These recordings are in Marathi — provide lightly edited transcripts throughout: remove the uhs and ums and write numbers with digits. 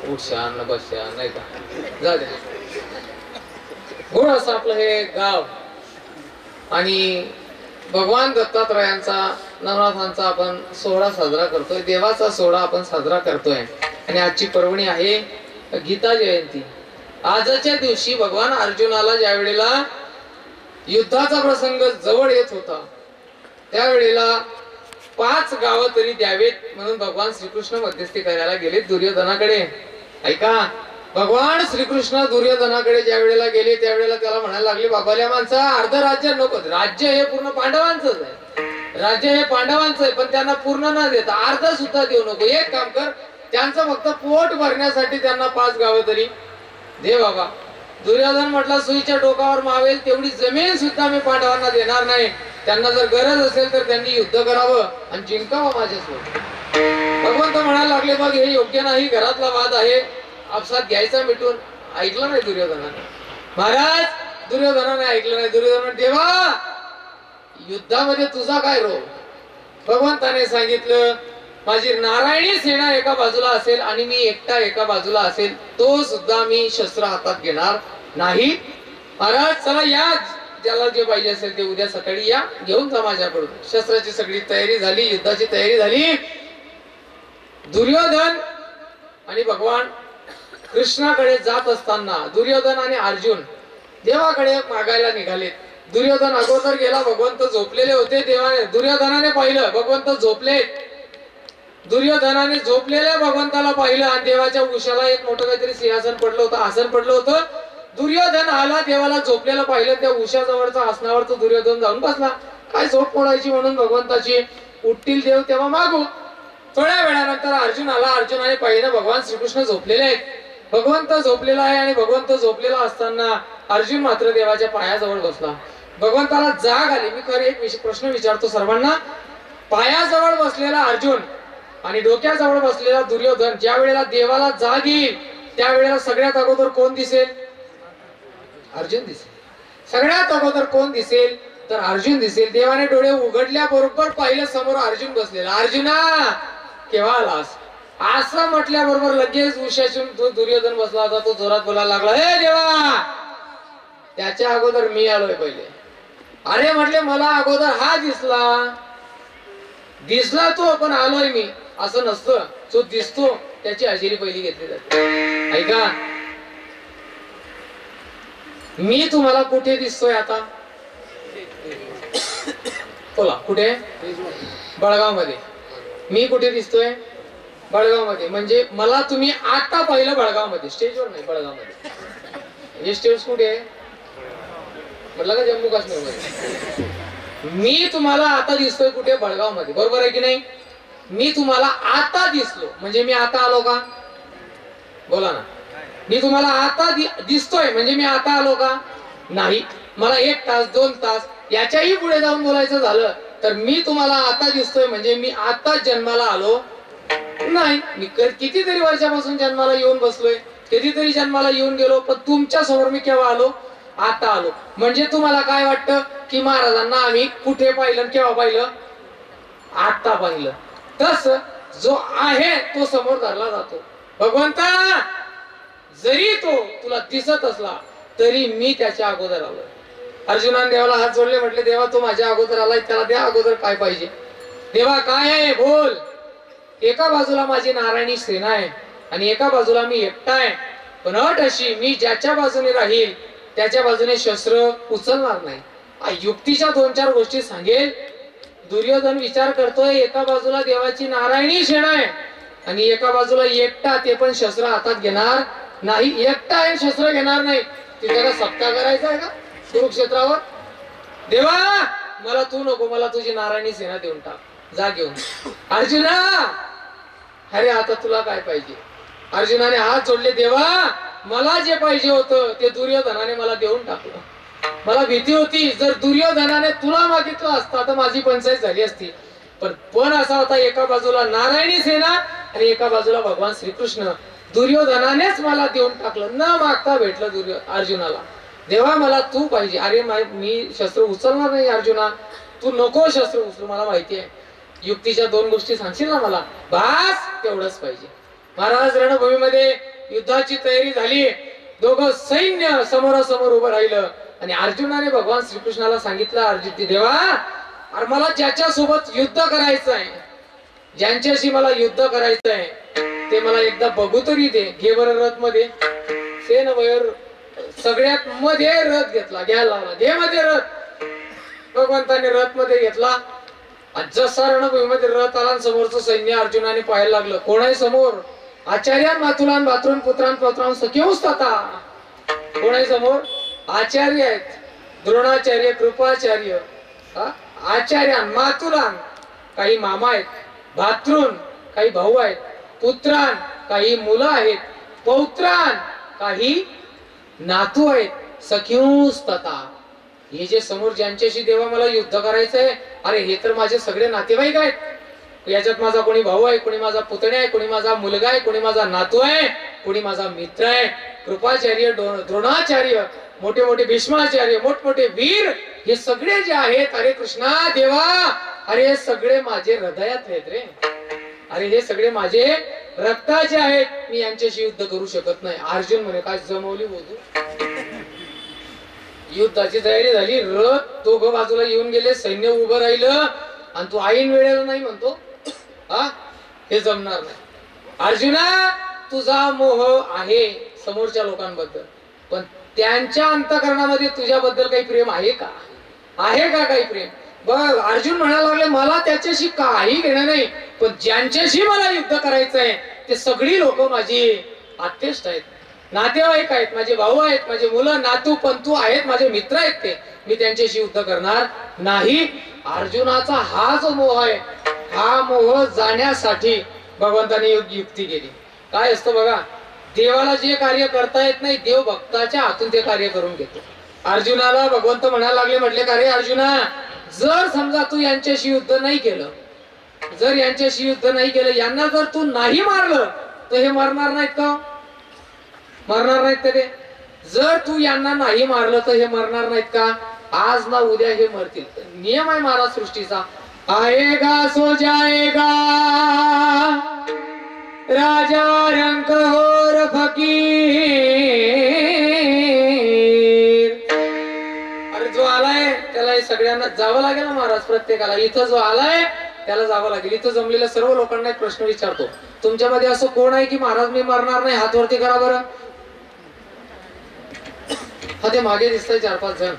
उठशान बसशान नाही का, जा द्या. गोड असं आपलं हे गाव. आणि भगवान दत्तात्रयांचा नवनाथांचा आपण सोहळा साजरा करतोय, देवाचा सोहळा आपण साजरा करतोय. आणि आजची पर्वणी आहे गीता जयंती. आजच्या दिवशी भगवान अर्जुनाला ज्या वेळेला युद्धाचा प्रसंग जवळ येत होता त्यावेळेला 5 गावं तरी द्यावेत म्हणून भगवान श्रीकृष्ण मध्यस्थी करायला गेले दुर्योधनाकडे. ऐका, भगवान श्रीकृष्ण दुर्योधनाकडे ज्या वेळेला गेले त्यावेळेला त्याला म्हणायला लागले, बाबाल्या माणसा अर्ध राज्य नको, राज्य हे पूर्ण पांडवांचंच आहे, राज्य हे पांडवांचं आहे, पण त्यांना पूर्ण न देता अर्ध सुद्धा देऊ नको. एक काम कर, त्यांचं फक्त पोट भरण्यासाठी त्यांना 5 गावं तरी दे बाबा. दुर्योधन म्हटला, सुईच्या डोकावर मावेल तेवढी जमीन सुद्धा मी पांडवांना देणार नाही. त्यांना जर गरज असेल तर त्यांनी युद्ध करावं आणि जिंकावं माझ्यासोबत. भगवंत म्हणायला लागले, बघ हे योग्य नाही, घरातला वाद आहे, आपसात घ्यायचा मिटून. ऐकलं नाही दुर्योधनाने. महाराज दुर्योधनाने ऐकलं नाही. दुर्योधन, देवा युद्धामध्ये तुझा काय रोल? भगवंताने सांगितलं, माझी नारायणी सेना एका बाजूला असेल आणि मी एकटा एका बाजूला असेल, तो सुद्धा मी शस्त्र हातात घेणार नाही. महाराज चला या, ज्याला जे पाहिजे असेल ते उद्या सकाळी या, घेऊन जा माझ्याकडून. शस्त्राची सगळी तयारी झाली, युद्धाची तयारी झाली. दुर्योधन आणि भगवान कृष्णाकडे जात असताना दुर्योधन आणि अर्जुन देवाकडे मागायला निघाले. दुर्योधन अगोदर गेला, भगवंत झोपलेले होते. देवाने दुर्योधनाने पाहिलं, भगवंत झोपले. दुर्योधनाने झोपलेल्या भगवंताला पाहिलं आणि देवाच्या उशाला एक मोठं काहीतरी सिंहासन पडलं होतं, आसन पडलं होतं. दुर्योधन आला, देवाला झोपलेलं पाहिलं, त्या उशाजवळचा आसनावर तो दुर्योधन जाऊन बसला. काय झोप मोडायची म्हणून भगवंताची, उठतील देव तेव्हा मागू. थोड्या वेळानंतर अर्जुन आला. अर्जुनाने पाहिलं भगवान श्रीकृष्ण झोपलेले आहेत, भगवंत झोपलेला आहे. आणि भगवंत झोपलेला असताना अर्जुन मात्र देवाच्या पायाजवळ बसला. भगवंताला जाग आली. मी खरं एक प्रश्न विचारतो सर्वांना, पायाजवळ बसलेला अर्जुन आणि डोक्याजवळ बसलेला दुर्योधन, ज्या वेळेला देवाला जाग येईल त्यावेळेला सगळ्यात अगोदर कोण दिसेल? अर्जुन दिसेल. सगळ्यात अगोदर कोण दिसेल? तर अर्जुन दिसेल. देवाने डोळे उघडल्या बरोबर पाहिलं समोर अर्जुन बसलेला. अर्जुना केव्हा आलास? असं म्हटल्याबरोबर लगेच उशासून तो दुर्योधन बसला होता, तो जोरात बोलायला लागला, हे देवा त्याच्या अगोदर मी आलोय पहिले. अरे म्हटले मला अगोदर हा दिसला तो, पण आलोय मी असं नसतं. जो दिसतो त्याची हजेरी पहिली घेतली जाते. ऐका, मी तुम्हाला कुठे दिसतोय आता? बोला कुठे? बळगाव मध्ये. मी कुठे दिसतोय? बळगाव मध्ये. म्हणजे मला तुम्ही आता पाहिलं बळगाव मध्ये, स्टेजवर नाही, बळगाव मध्ये. हे स्टेज कुठे आहे म्हटलं का? जम्मू काश्मीर मध्ये. मी तुम्हाला आता दिसतोय कुठे? बळगाव मध्ये. बरोबर आहे की नाही? मी तुम्हाला आता दिसलो म्हणजे मी आता आलो का? बोला ना. मी तुम्हाला आता दिसतोय म्हणजे मी आता आलो का? नाही. मला 1 तास 2 तास याच्याही पुढे जाऊन बोलायचं झालं तर मी तुम्हाला आता दिसतोय म्हणजे मी आता जन्माला आलो नाही. मी कितीतरी वर्षापासून जन्माला येऊन बसलोय, कधीतरी जन्माला येऊन गेलो, पण तुमच्या समोर मी केव्हा आलो? आता आलो. म्हणजे तुम्हाला काय वाटतं की महाराजांना आम्ही कुठे पाहिलं, केव्हा पाहिलं? आता पाहिलं. तस जो आहे तो समोर धरला जातो. भगवंता जरी तो तुला दिसत असला तरी मी त्याच्या अगोदर आलोय. अर्जुनाने देवाला हात जोडले, म्हटले देवा तो माझ्या अगोदर आलाय, त्याला द्या अगोदर काय पाहिजे. देवा काय आहे बोल. एका बाजूला माझी नारायणी सेना आहे आणि एका बाजूला मी एकटा आहे, पण अट अशी मी ज्याच्या बाजूने राहील त्याच्या बाजूने शस्त्र उचलणार नाही. युक्तीच्या 2-4 गोष्टी सांगेल. दुर्योधन विचार करतोय, एका बाजूला देवाची नारायणी सेना आहे आणि एका बाजूला एकटा, ते पण शस्त्र हातात घेणार नाही. एकटा आहे, शस्त्र घेणार नाही. तिथे का सप्ताह करायचा आहे का कुरुक्षेत्रावर? देवा मला तू नको, मला तुझी नारायणी सेना देऊन टाक, जा घेऊन. अर्जुना अरे आता तुला काय पाहिजे? अर्जुनाने हात जोडले, देवा मला जे पाहिजे होतं ते दुर्योधनाने मला देऊन टाकलं. मला भीती होती जर दुर्योधनाने तुला मागितलं असता तर माझी पंचायत झाली असती. पण असा होता, एका बाजूला नारायणी सेना आणि एका बाजूला भगवान श्रीकृष्ण. दुर्योधनानेच मला देऊन टाकलं, न मागता भेटलं अर्जुनाला. देवा मला तू पाहिजे. अरे मी शस्त्र उचलणार नाही अर्जुना, तू नको शस्त्र उचलू, मला माहिती आहे. युक्तीच्या 2 गोष्टी सांगशील ना मला, बस तेवढंच पाहिजे. महाराज रणभूमीमध्ये युद्धाची तयारी झाली, दोघं सैन्य समोरासमोर उभं राहिलं आणि अर्जुनाने भगवान श्रीकृष्णाला सांगितलं, अर्जुन देवा, अरे मला ज्याच्या सोबत युद्ध करायचं आहे, ज्यांच्याशी मला युद्ध करायचं आहे, ते मला एकदा बघू तरी दे. घे बरं रथ मध्ये. सेन वयर सगळ्यात मध्ये रथ घेतला, घ्यायला लावला, घे मध्ये रथ. भगवंताने रथ मध्ये घेतला. जसा रणभूमीमध्ये रथ आला, समोरचं सैन्य अर्जुनाने पाहायला लागलं. कोण आहे समोर? आचार्यान मातुलान भातृन पुत्रान पौत्रान सख्योस्त आता. कोण आहे समोर? आचार्य आहेत, द्रोणाचार्य, कृपाचार्य, आचार्यान मातुलान काही मामा आहेत, भातृन काही भाऊ आहेत, पुत्रान काही मुलं आहेत, पौत्रान काही नातू आहेत, सख्योस्तता. हे जे समोर ज्यांच्याशी देवा मला युद्ध करायचंय, अरे हे तर माझे सगळे नातेवाईक आहेत. याच्यात माझा कोणी भाऊ आहे, कोणी माझा पुतण्या आहे, कोणी माझा मुलगा आहे, कोणी माझा नातू आहे, कोणी माझा मित्र आहे. कृपाचार्य, द्रोणाचार्य, मोठे मोठे भीष्माचार्य, मोठमोठे वीर, हे सगळे जे आहेत, अरे कृष्णा देवा, अरे हे सगळे माझे हृदयात आहेत रे. अरे हे सगळे माझे रक्ताचे आहेत. मी यांच्याशी युद्ध करू शकत नाही. अर्जुन म्हणे, काय जमवली बोलू. युद्धाची तयारी झाली, रथ दोघं बाजूला येऊन गेले, सैन्य उभं राहिलं आणि तू ऐन वेळेला नाही म्हणतो, हा हे जमणार नाही. अर्जुना, तुझा मोह आहे समोरच्या लोकांबद्दल, पण त्यांच्या अंतःकरणामध्ये तुझ्याबद्दल काही प्रेम आहे का? आहे का काही प्रेम? बघ, अर्जुन म्हणायला लागले, मला त्याच्याशी काही घेणं नाही, पण ज्यांच्याशी मला युद्ध करायचंय ते सगळी लोक माझी आत्तेष्ट आहेत, नातेवाईक आहेत, माझे भाऊ आहेत, माझे मुलं, नातू, पंतू आहेत, माझे मित्र आहेत, ते मी त्यांच्याशी युद्ध करणार नाही. अर्जुनाचा हा जो मोह आहे, हा मोह जाण्यासाठी भगवंताने युक्ती केली. काय असतं बघा, देवाला जे कार्य करता येत नाही, देव भक्ताच्या हातून ते कार्य करून घेतो. अर्जुनाला भगवंत म्हणायला लागले, म्हटले का रे अर्जुना, जर समजा तू यांच्याशी युद्ध नाही केलं, जर यांच्याशी युद्ध नाही केलं, यांना जर तू नाही मारलं, तर हे मरणार नाहीत का? मरणार नाहीत का ते? जर तू यांना नाही मारलं तर हे मरणार नाहीत का? आज ना उद्या हे मरतील. नियम आहे महाराज सृष्टीचा, आएगा सो जाएगा, राजा रंक और फकीर. अरे जो आलाय त्याला हे सगळ्यांना जावं लागेल ना महाराज, प्रत्येकाला. इथं जो आलाय त्याला जावं लागेल. इथं जमलेल्या सर्व लोकांना एक प्रश्न विचारतो, तुमच्यामध्ये असं कोण आहे की महाराज मी मरणार नाही? हात वरती करा बरं. हा ते मागे दिसतंय 4-5 जण.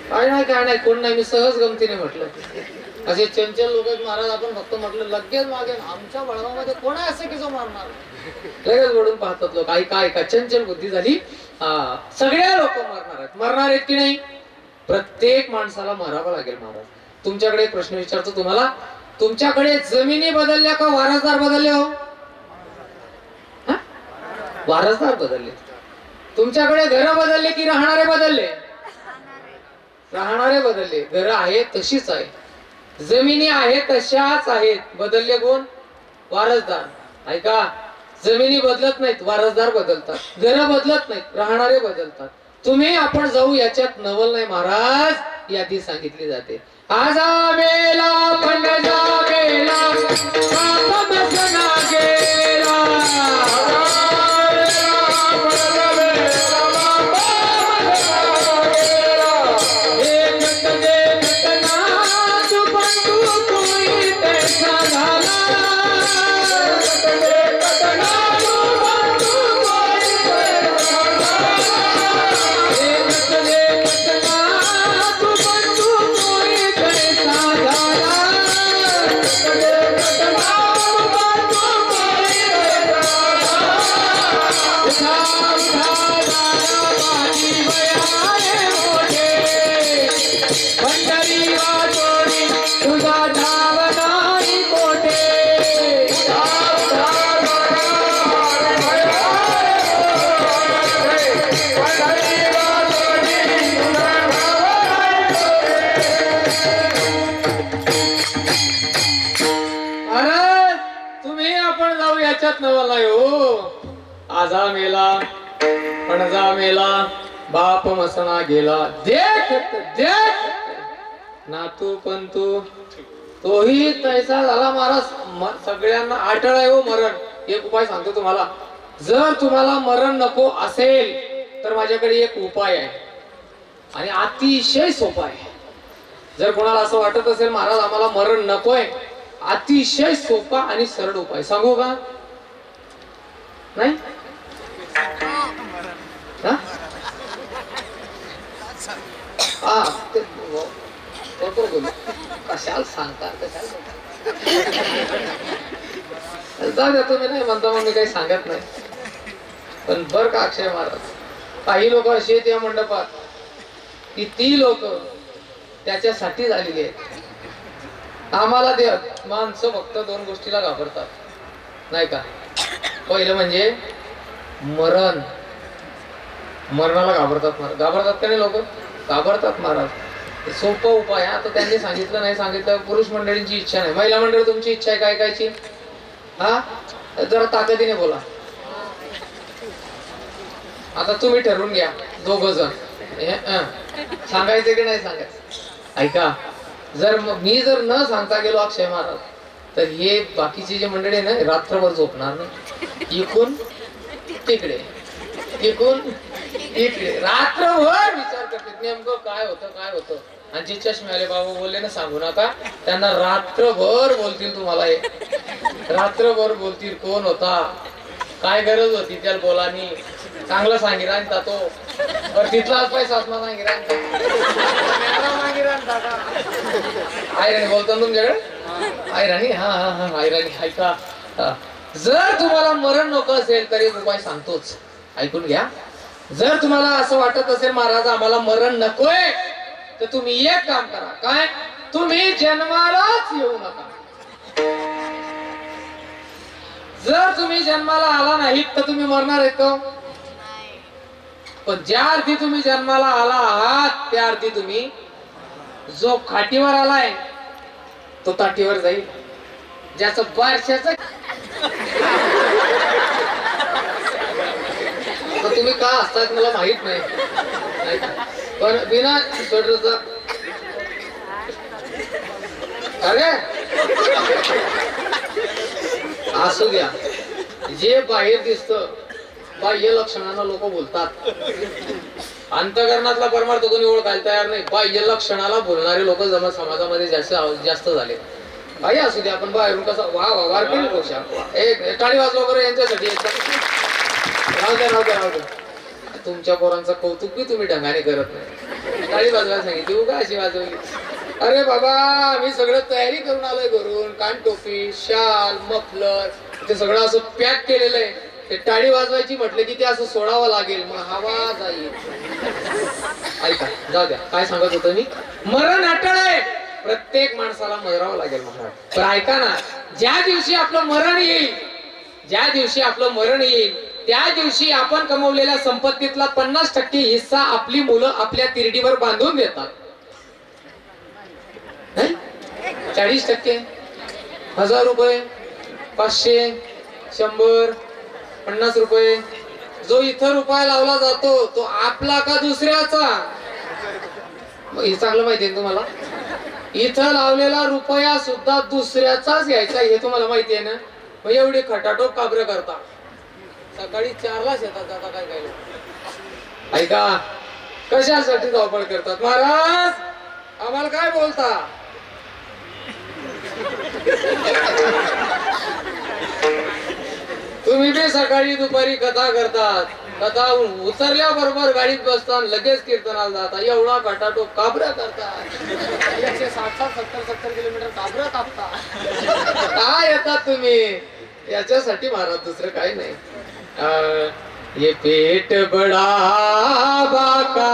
काय नाही कोण नाही, मी सहज गमतीने म्हटलं. असे चंचल लोक आहेत महाराज, आपण फक्त म्हटलं लगेच मागे, आमच्या बळगामध्ये कोण आहे असं की जो मारणार? लगेच वळून पाहतात लोक. काय का चंचल बुद्धी झाली. सगळ्या लोक मरणार आहेत. मरणार आहेत की नाही? प्रत्येक माणसाला मरावं लागेल महाराज. तुमच्याकडे एक प्रश्न विचारतो तुम्हाला, तुमच्याकडे जमिनी बदलल्या का वारसदार बदलले? हो, वारसदार बदलले. तुमच्याकडे घर बदलले की राहणारे बदलले? राहणारे बदलले. घर आहे तशीच आहे, जमिनी आहे तशाच आहेत. बदलले कोण? वारसदार. ऐका, जमिनी बदलत नाहीत, वारसदार बदलतात. घर बदलत नाहीत, राहणारे बदलतात. तुम्ही आपण जाऊ याच्यात नवल नाही महाराज, यादी सांगितली जाते. आजा मेला पण जा मेला, पाप बसना गेला. आजा मेला पणजा मेला, बाप मसना गेला. देख देख नातू पंतू तोही तैसा झाला महाराज. सगळ्यांना आठळ आहे हो मरण. एक उपाय सांगतो तुम्हाला. जर तुम्हाला मरण नको असेल तर माझ्याकडे एक उपाय आहे आणि अतिशय सोपा आहे. जर कोणाला असं वाटत असेल महाराज आम्हाला मरण नकोय, अतिशय सोपा आणि सरळ उपाय सांगू का? नाही कशाला सांगता जाऊ द्या तुम्ही नाही म्हणता मग मी काही सांगत नाही. पण बर का अक्षय महाराज, काही लोक अशी आहेत या मंडपात की ती लोक त्याच्यासाठी झालेली आहेत. आम्हाला देत माणसं फक्त दोन गोष्टीला घाबरतात नाही का. पहिलं म्हणजे मरण, मरणाला घाबरतात. घाबरतात का नाही लोक? घाबरतात महाराज. सोपा उपाय आता त्यांनी सांगितलं नाही सांगितलं. पुरुष मंडळींची इच्छा नाही, महिला मंडळ तुमची इच्छा आहे काय कायची? हा जरा ताकदीने बोला. आता तुम्ही ठरवून घ्या दोघ जण सांगायचं की नाही सांगायचं. ऐका, जर मी जर न सांगता गेलो अक्षय महाराज तर हे बाकीचे जे मंडळी ना रात्रभर झोपणार नाही. इकून तिकडे इकून इकडे रात्रभर विचार करते नेमकं काय होतं काय होतं. आणि जे चष्म्याले बाबा बोलले ना सांगू नका, त्यांना रात्रभर बोलतील तुम्हाला. हे रात्रभर बोलतील कोण होता, काय गरज होती त्याला बोलानी, चांगलं सांगितलं तो तिथलाच पैसा असणार सांगितलं आयराणी बोलतो तुमच्याकडे आयराणी. हा हा हा आयराणी. ऐका, जर तुम्हाला मरण नको असेल तरी उपाय सांगतोच, ऐकून घ्या. जर तुम्हाला असं वाटत असेल महाराज आम्हाला मरण नकोय तर तुम्ही एक काम करा. काय? तुम्ही जन्मालाच येऊ नका. जर तुम्ही जन्माला आला नाहीत तर तुम्ही मरणार आहेत का? पण ज्या अर्थी तुम्ही जन्माला आला आहात त्या अर्थी तुम्ही, जो खाटीवर आलाय तो ताटीवर जाईल. ज्याचं बारशाच तुम्ही का असतात मला माहित नाही, पण बिना स्वेटरचा अरे असू द्या. जे बाहेर दिसत बाह्य लक्षणाला लोक बोलतात, अंतःकरणातला परमार्थ कोणी ओळखायला तयार नाही. बाह्य लक्षणाला बोलणारे लोक जमा समाजामध्ये जास्त झाले. काही असू द्या, आपण बाहेरून कसं वा वा वारकरी पोषाख एक टाळी वाजवा वगैरे यांच्यासाठी राहू द्या राहू द्या राहू द्या. तुमच्या पोरांचं कौतुक बी तुम्ही ढंगाने करत नाही. टाळी वाजवायला सांगितली उगा अशी वाजवली. अरे बाबा मी सगळं तयारी करून आलोय घरून, कान टोपी शाल मफलर ते सगळं असं पॅक केलेलं आहे. ते टाळी वाजवायची म्हटलं की ते असं सोडावं लागेल, मग हवा जाईल. ऐका जाऊ द्या, काय सांगत होतो मी. मरण अटळ आहे, प्रत्येक माणसाला मरावं लागेल महाराज. पण ऐका ना, ज्या दिवशी आपलं मरण येईल, ज्या दिवशी आपलं मरण येईल त्या दिवशी आपण कमवलेल्या संपत्तीतला 50% हिस्सा आपली मुलं आपल्या तिरडीवर बांधून देतात. 40%, 1000 रुपये, 500, 100, 50 रुपये. जो इथं रुपया लावला जातो तो आपला का दुसऱ्याचा? हे चांगलं माहिती आहे तुम्हाला. इथं लावलेला रुपया सुद्धा दुसऱ्याचाच घ्यायचा हे तुम्हाला माहिती आहे ना. मग एवढी खटाटोप काबरं करता. सकाळी 4लाच येतात जाता काय काय लोक. ऐका, कशासाठी धावपळ करतात महाराज? आम्हाला काय बोलता? तुम्ही बी सकाळी दुपारी कथा करतात, कथा उतरल्याबरोबर गाडीत बसतात लगेच कीर्तनाला जातात. एवढा खटाटोप काबरा करतात. 160-70 किलोमीटर काबरा कापतात. काय येतात तुम्ही याच्यासाठी महाराज, दुसरं काही नाही. ये पेट बड़ा बाका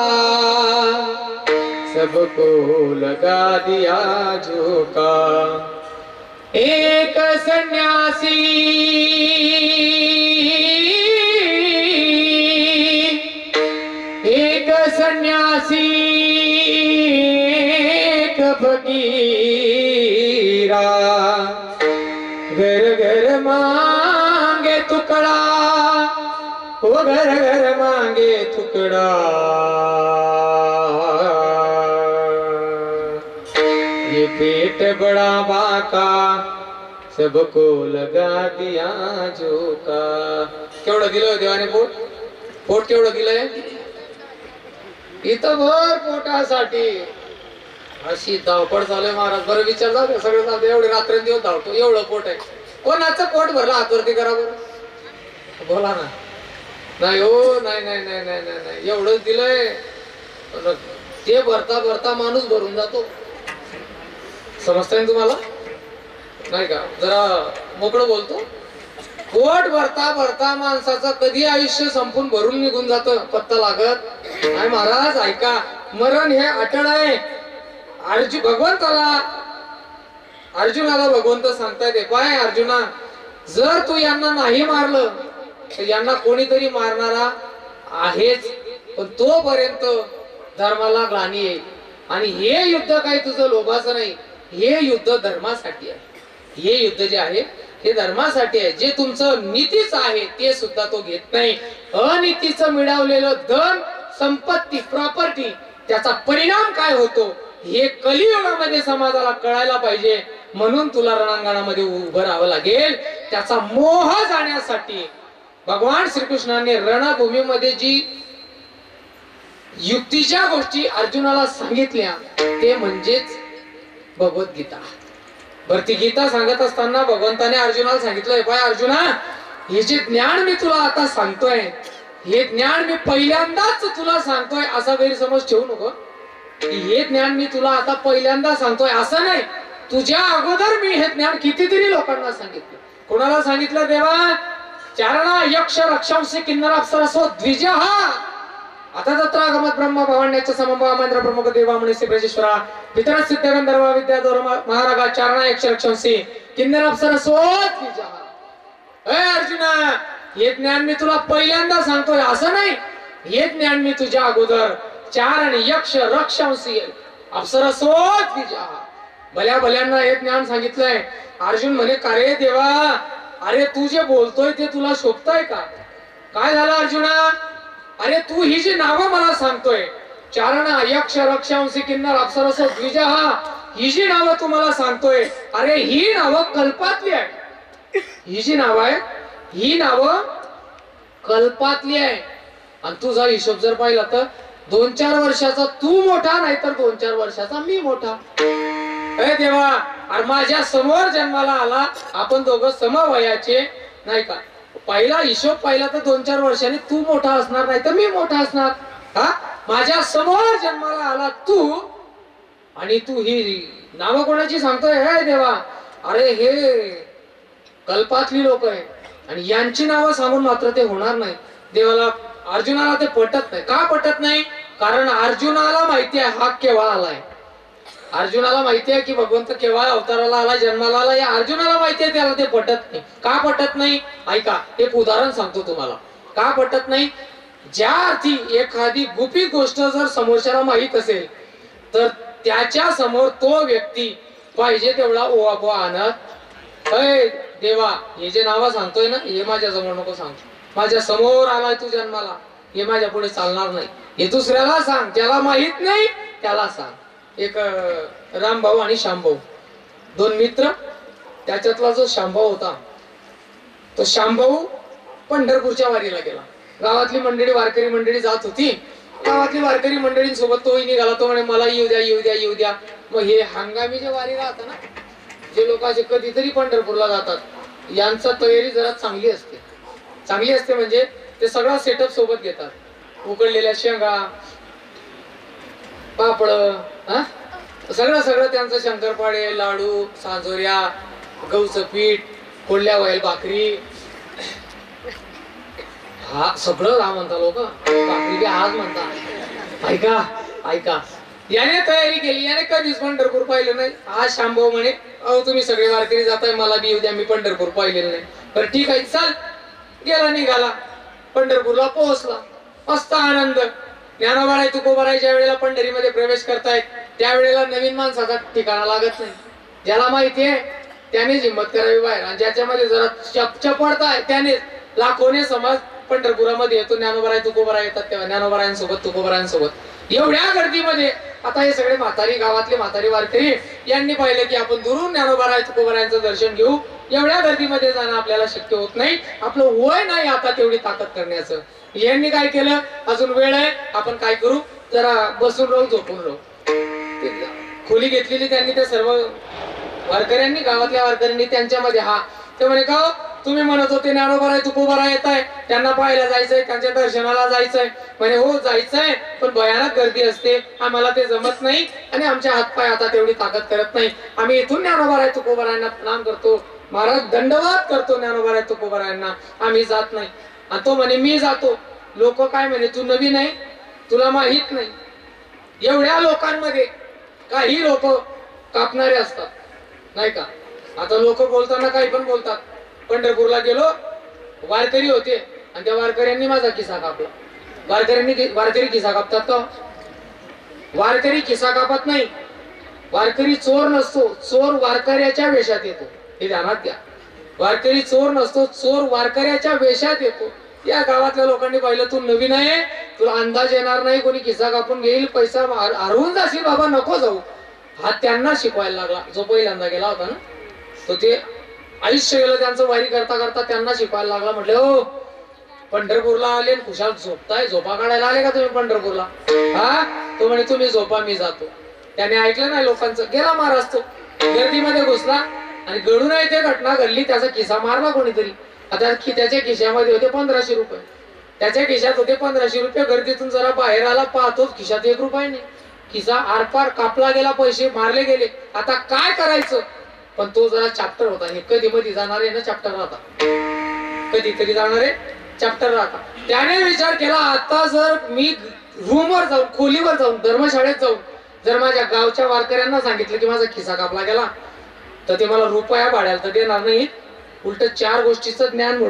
सबको लगा दिया झोंका. एक सन्यासी एक सन्यासी एक फकीरा घर घर मांगे टुकड़ा, वो घर घर मांगे टुकड़ा. ये पेट बड़ा बाका सबको लगा दिया झोका. केवढं दिलं देवाने पोट? पोट केवढं दिलंय? इथं भर पोटासाठी अशी धावपळ चालू आहे महाराज. बरं विचार जाऊ द्या, सगळं चालतं. एवढे रात्रंदिवस धावतो, एवढं पोट आहे. कोणाचं पोट भरलं हातवरती करा बरं, बोला ना. नाही हो, नाही नाही नाही नाही नाही नाही, एवढंच दिलंय. ते भरता भरता माणूस भरून जातो. समजताय तुम्हाला? नाही का? जरा मोकळं बोलतो. पोट भरता भरता माणसाचं कधी आयुष्य संपून भरून निघून जातं, पत्ता लागत नाही महाराज. ऐका, मरण हे अटळ आहे. अर्जुनाला भगवंत सांगतायत, पाय अर्जुना, जर तू यांना नाही मारलं तर यांना कोणीतरी मारणारा आहेच, पण तोपर्यंत धर्माला ग्लानी येईल. आणि हे युद्ध काही तुझं लोभाचं नाही, हे युद्ध धर्मासाठी आहे. हे युद्ध जे आहे हे धर्मासाठी आहे. जे तुमचं नीतीच आहे ते सुद्धा तो घेत नाही. अनीतीचं मिळवलेलं धन, संपत्ती, प्रॉपर्टी, त्याचा परिणाम काय होतो हे कलियुगामध्ये समाजाला कळायला पाहिजे. म्हणून तुला रणांगणामध्ये उभं राहावं लागेल. त्याचा मोह जाण्यासाठी भगवान श्रीकृष्णाने रणभूमीमध्ये जी युक्तीच्या गोष्टी अर्जुनाला सांगितल्या ते म्हणजेच भगवद्गीता. भरती गीता सांगत असताना भगवंताने अर्जुनाला सांगितलंय, पाय अर्जुना, हे जे ज्ञान मी तुला आता सांगतोय, हे ज्ञान मी पहिल्यांदाच तुला सांगतोय असा गैरसमज ठेवू नको. हे ज्ञान मी तुला आता पहिल्यांदा सांगतोय असं नाही. तुझ्या अगोदर मी हे ज्ञान कितीतरी लोकांना सांगितलं. कोणाला सांगितलं देवा? चारणा यक्ष रक्षांसी किन्नर अप्सरसो द्विजः आता तत्रागमत ब्रह्म भवान्याच्या समंभा मंत्र प्रमुख देवा मनीषी ब्रजेश्वरा पितर सिद्ध गंधर्व विद्याधर महारागा चारणा यक्ष रक्षांसी किन्नर अप्सरसो द्विजः. अर्जुना, हे ज्ञान मी तुला पहिल्यांदा सांगतोय असं नाही. हे ज्ञान मी तुझ्या अगोदर चारण यक्ष रक्षांसी अप्सरसो द्विजः भल्या भल्यांना हे ज्ञान सांगितलंय. अर्जुन म्हणे, का रे देवा, अरे तू जे बोलतोय ते तुला शोभतंय का? काय झालं अर्जुना? अरे तू ही जी नावं मला सांगतोय, चारण यक्ष रक्षांसी किन्नर अप्सरसो द्विजः, ही जी नावं तू मला सांगतोय, अरे ही नावं कल्पातली आहे. ही जी नावं आहे ही नावं कल्पातली आहे. आणि तुझा हिशोब जर पाहिला तर 2-4 वर्षाचा तू मोठा, नाही तर 2-4 वर्षाचा मी मोठा. अरे देवा, अरे माझ्या समोर जन्माला आला, आपण दोघं समवयाचे, नाही का? पहिला हिशोब पाहिला तर 2-4 वर्षांनी तू मोठा असणार, नाही तर मी मोठा असणार. हा, माझ्या समोर जन्माला आला तू, आणि तू ही नावं कोणाची सांगतोय? हे देवा, अरे हे कल्पातली लोक आहे आणि यांची नावं सांगून मात्र ते होणार नाही. देवाला, अर्जुनाला ते पटत नाही. का पटत नाही? कारण अर्जुनाला माहिती आहे हा केव्हा आलाय. अर्जुनाला माहिती आहे की भगवंत केव्हा अवताराला आला, जन्माला आला, या अर्जुनाला माहिती आहे. त्याला ते पटत नाही. का पटत नाही? ऐका, एक उदाहरण सांगतो तुम्हाला. का पटत नाही? ज्या अर्थी एखादी गुपी गोष्ट जर समोरच्याला माहित असेल तर त्याच्या समोर तो व्यक्ती पाहिजे तेवढा ओवापोवा आणत, अय देवा, हे जे नाव सांगतोय ना, हे माझ्या समोर नको सांग. माझ्या समोर आलाय तू जन्माला, हे माझ्या पुढे चालणार नाही. हे दुसऱ्याला सांग, ज्याला माहित नाही त्याला सांग. एक रामभाऊ आणि श्यामभाऊ, 2 मित्र. त्याच्यातला जो श्यामभाऊ होता, तो श्यामभाऊ पंढरपूरच्या वारीला गेला. गावातली मंडळी, वारकरी मंडळी जात होती. गावातली वारकरी मंडळींसोबत तोही निघाला. तो म्हणे, मला येऊ द्या येऊ द्या येऊ द्या. मग हे हंगामी जे वारी राहतात ना, जे लोक असे कधीतरी पंढरपूरला जातात, यांचा तयारी जरा चांगली असते. चांगली असते म्हणजे ते सगळा सेटअप सोबत घेतात. उकडलेल्या शेंगा, पापड, हा, सगळं त्यांचं, शंकरपाळे, लाडू, सांजोऱ्या, गहूचं पीठ, कोल्ह्या वाईल भाकरी, हा सगळं राम म्हणता लोक. भाकरी बी आज म्हणता. ऐका ऐका, याने तयारी केली. याने कधीच पंढरपूर पाहिलं नाही. आज शांभाऊ म्हणे, अहो तुम्ही सगळे वारकरी जाताय, मला बी येऊ द्या, मी पंढरपूर पाहिलेलं नाही. तर ठीक आहे, चाल. गेला, निघाला, पंढरपूरला पोहोचला. मस्त आनंद. ज्ञानोबा तुकोबारायच्या वेळेला पंढरीमध्ये प्रवेश करतायत, त्यावेळेला नवीन माणसाचा ठिकाणा लागत नाही. ज्याला माहितीये त्यानेच हिंमत करावी बाहेर, आणि ज्याच्यामध्ये जरा चपडताय त्यानेच. लाखोने समाज पंढरपुरामध्ये येतो. ज्ञानोबा तुकोबारा येतात तेव्हा ज्ञानोबारायांसोबत, तुकोबारायांसोबत. एवढ्या गर्दीमध्ये आता हे सगळे म्हातारी, गावातले म्हातारी वारकरी यांनी पाहिलं की आपण दुरून ज्ञानोबा तुकोबारायांचं दर्शन घेऊ. एवढ्या गर्दीमध्ये जाणं आपल्याला शक्य होत नाही. आपलं वय नाही आता तेवढी ताकद करण्याचं. यांनी काय केलं, अजून वेळ आहे, आपण काय करू, जरा बसून राहू, झोपून राहू. खोली घेतलेली त्यांनी, त्या सर्व वारकऱ्यांनी, गावातल्या वारकऱ्यांनी त्यांच्यामध्ये ते म्हणे का तुम्ही म्हणत होते ज्ञानोबा आहे तुकोबा येत आहे, त्यांना पाहायला जायचंय, त्यांच्या दर्शनाला जायचंय. म्हणे हो जायचंय, पण भयानक गर्दी असते, आम्हाला ते जमत नाही आणि आमचे हातपाय आता तेवढी ताकद करत नाही. आम्ही इथून ज्ञानोबा आहे तुकोबा प्रणाम करतो, महाराज दंडवत करतो ज्ञानोबा आहे तुकोबा, आम्ही जात नाही. आणि तो म्हणे मी जातो. लोक काय म्हणे, तू नवीन आहे, तुला माहित नाही. एवढ्या लोकांमध्ये काही लोक कापणारे असतात नाही का. आता लोक बोलताना काही पण बोलतात. पंढरपूरला गेलो, वारकरी होते आणि त्या वारकऱ्यांनी माझा खिसा कापला. वारकरी खिसा कापतात का? वारकरी खिसा कापत नाही. वारकरी चोर नसतो, चोर वारकऱ्याच्या वेशात येतो, हे ध्यानात घ्या. वारकरी चोर नसतो, चोर वारकऱ्याच्या वेशात येतो. या गावातल्या लोकांनी पाहिलं, तू नवीन आहे, तुला अंदाज येणार नाही, कोणी खिसा कापून घेईल, पैसा हरवून जाशील, बाबा नको जाऊ. हा त्यांना शिकवायला लागला. जो पहिल्यांदा गेला होता ना, तो ते आयुष्य गेलं त्यांचं वारी करता करता त्यांना शिकवायला लागला. म्हटलं हो पंढरपूरला आले खुशाल झोपताय, झोपा काढायला आले का तुम्ही पंढरपूरला? तो म्हणे तुम्ही झोपा मी जातो. त्याने ऐकलं नाही लोकांचं, गेला महाराज. तो गर्दीमध्ये घुसला आणि घडून ते घटना घडली. त्याचा खिसा मारला कोणीतरी. आता त्याच्या खिशामध्ये होते 1500 रुपये. त्याच्या खिशात होते 1500 रुपये. गर्दीतून जरा बाहेर आला, पाहतो खिशात 1 रुपया नाही. खिसा आरपार कापला गेला, पैसे मारले गेले. आता काय करायचं? पण तो जरा चॅप्टर होता. हे कधी मध्ये जाणारे ना चॅप्टर राहता, कधीतरी जाणारे चॅप्टर राहता. त्याने विचार केला, आता जर मी रूमवर जाऊन, खोलीवर जाऊन, धर्मशाळेत जाऊन जर माझ्या गावच्या वारकऱ्यांना सांगितलं की माझा खिसा कापला गेला, तर ते मला रुपया भाड्याला तर देणार नाही, उलट 4 गोष्टीचं ज्ञान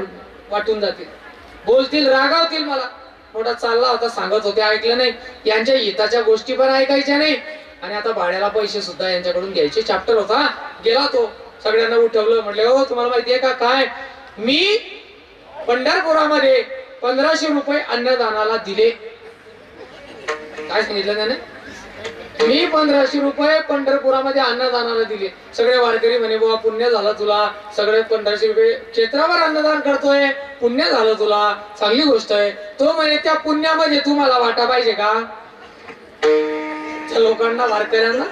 वाटून जातील, बोलतील, रागावतील मला. मोठा चालला होता, सांगत होते, ऐकलं नाही. यांच्या हिताच्या गोष्टी पण ऐकायच्या नाही आणि आता भाड्याला पैसे सुद्धा यांच्याकडून घ्यायचे. चॅप्टर होता. गेला तो, सगळ्यांना उठवलं. म्हटलं हो तुम्हाला माहितीये का काय, मी पंढरपुरामध्ये 1500 रुपये अन्नदानाला दिले. काय सांगितलं त्याने? मी 1500 रुपये पंढरपुरामध्ये अन्नदानाला दिले. सगळे वारकरी म्हणे बाबा पुण्य झालं तुला, सगळे 1500 रुपये क्षेत्रावर अन्नदान करतोय, पुण्य झालं तुला, चांगली गोष्ट आहे. तो म्हणे त्या पुण्यामध्ये तुम्हाला वाटा पाहिजे का? त्या लोकांना, वारकऱ्यांना,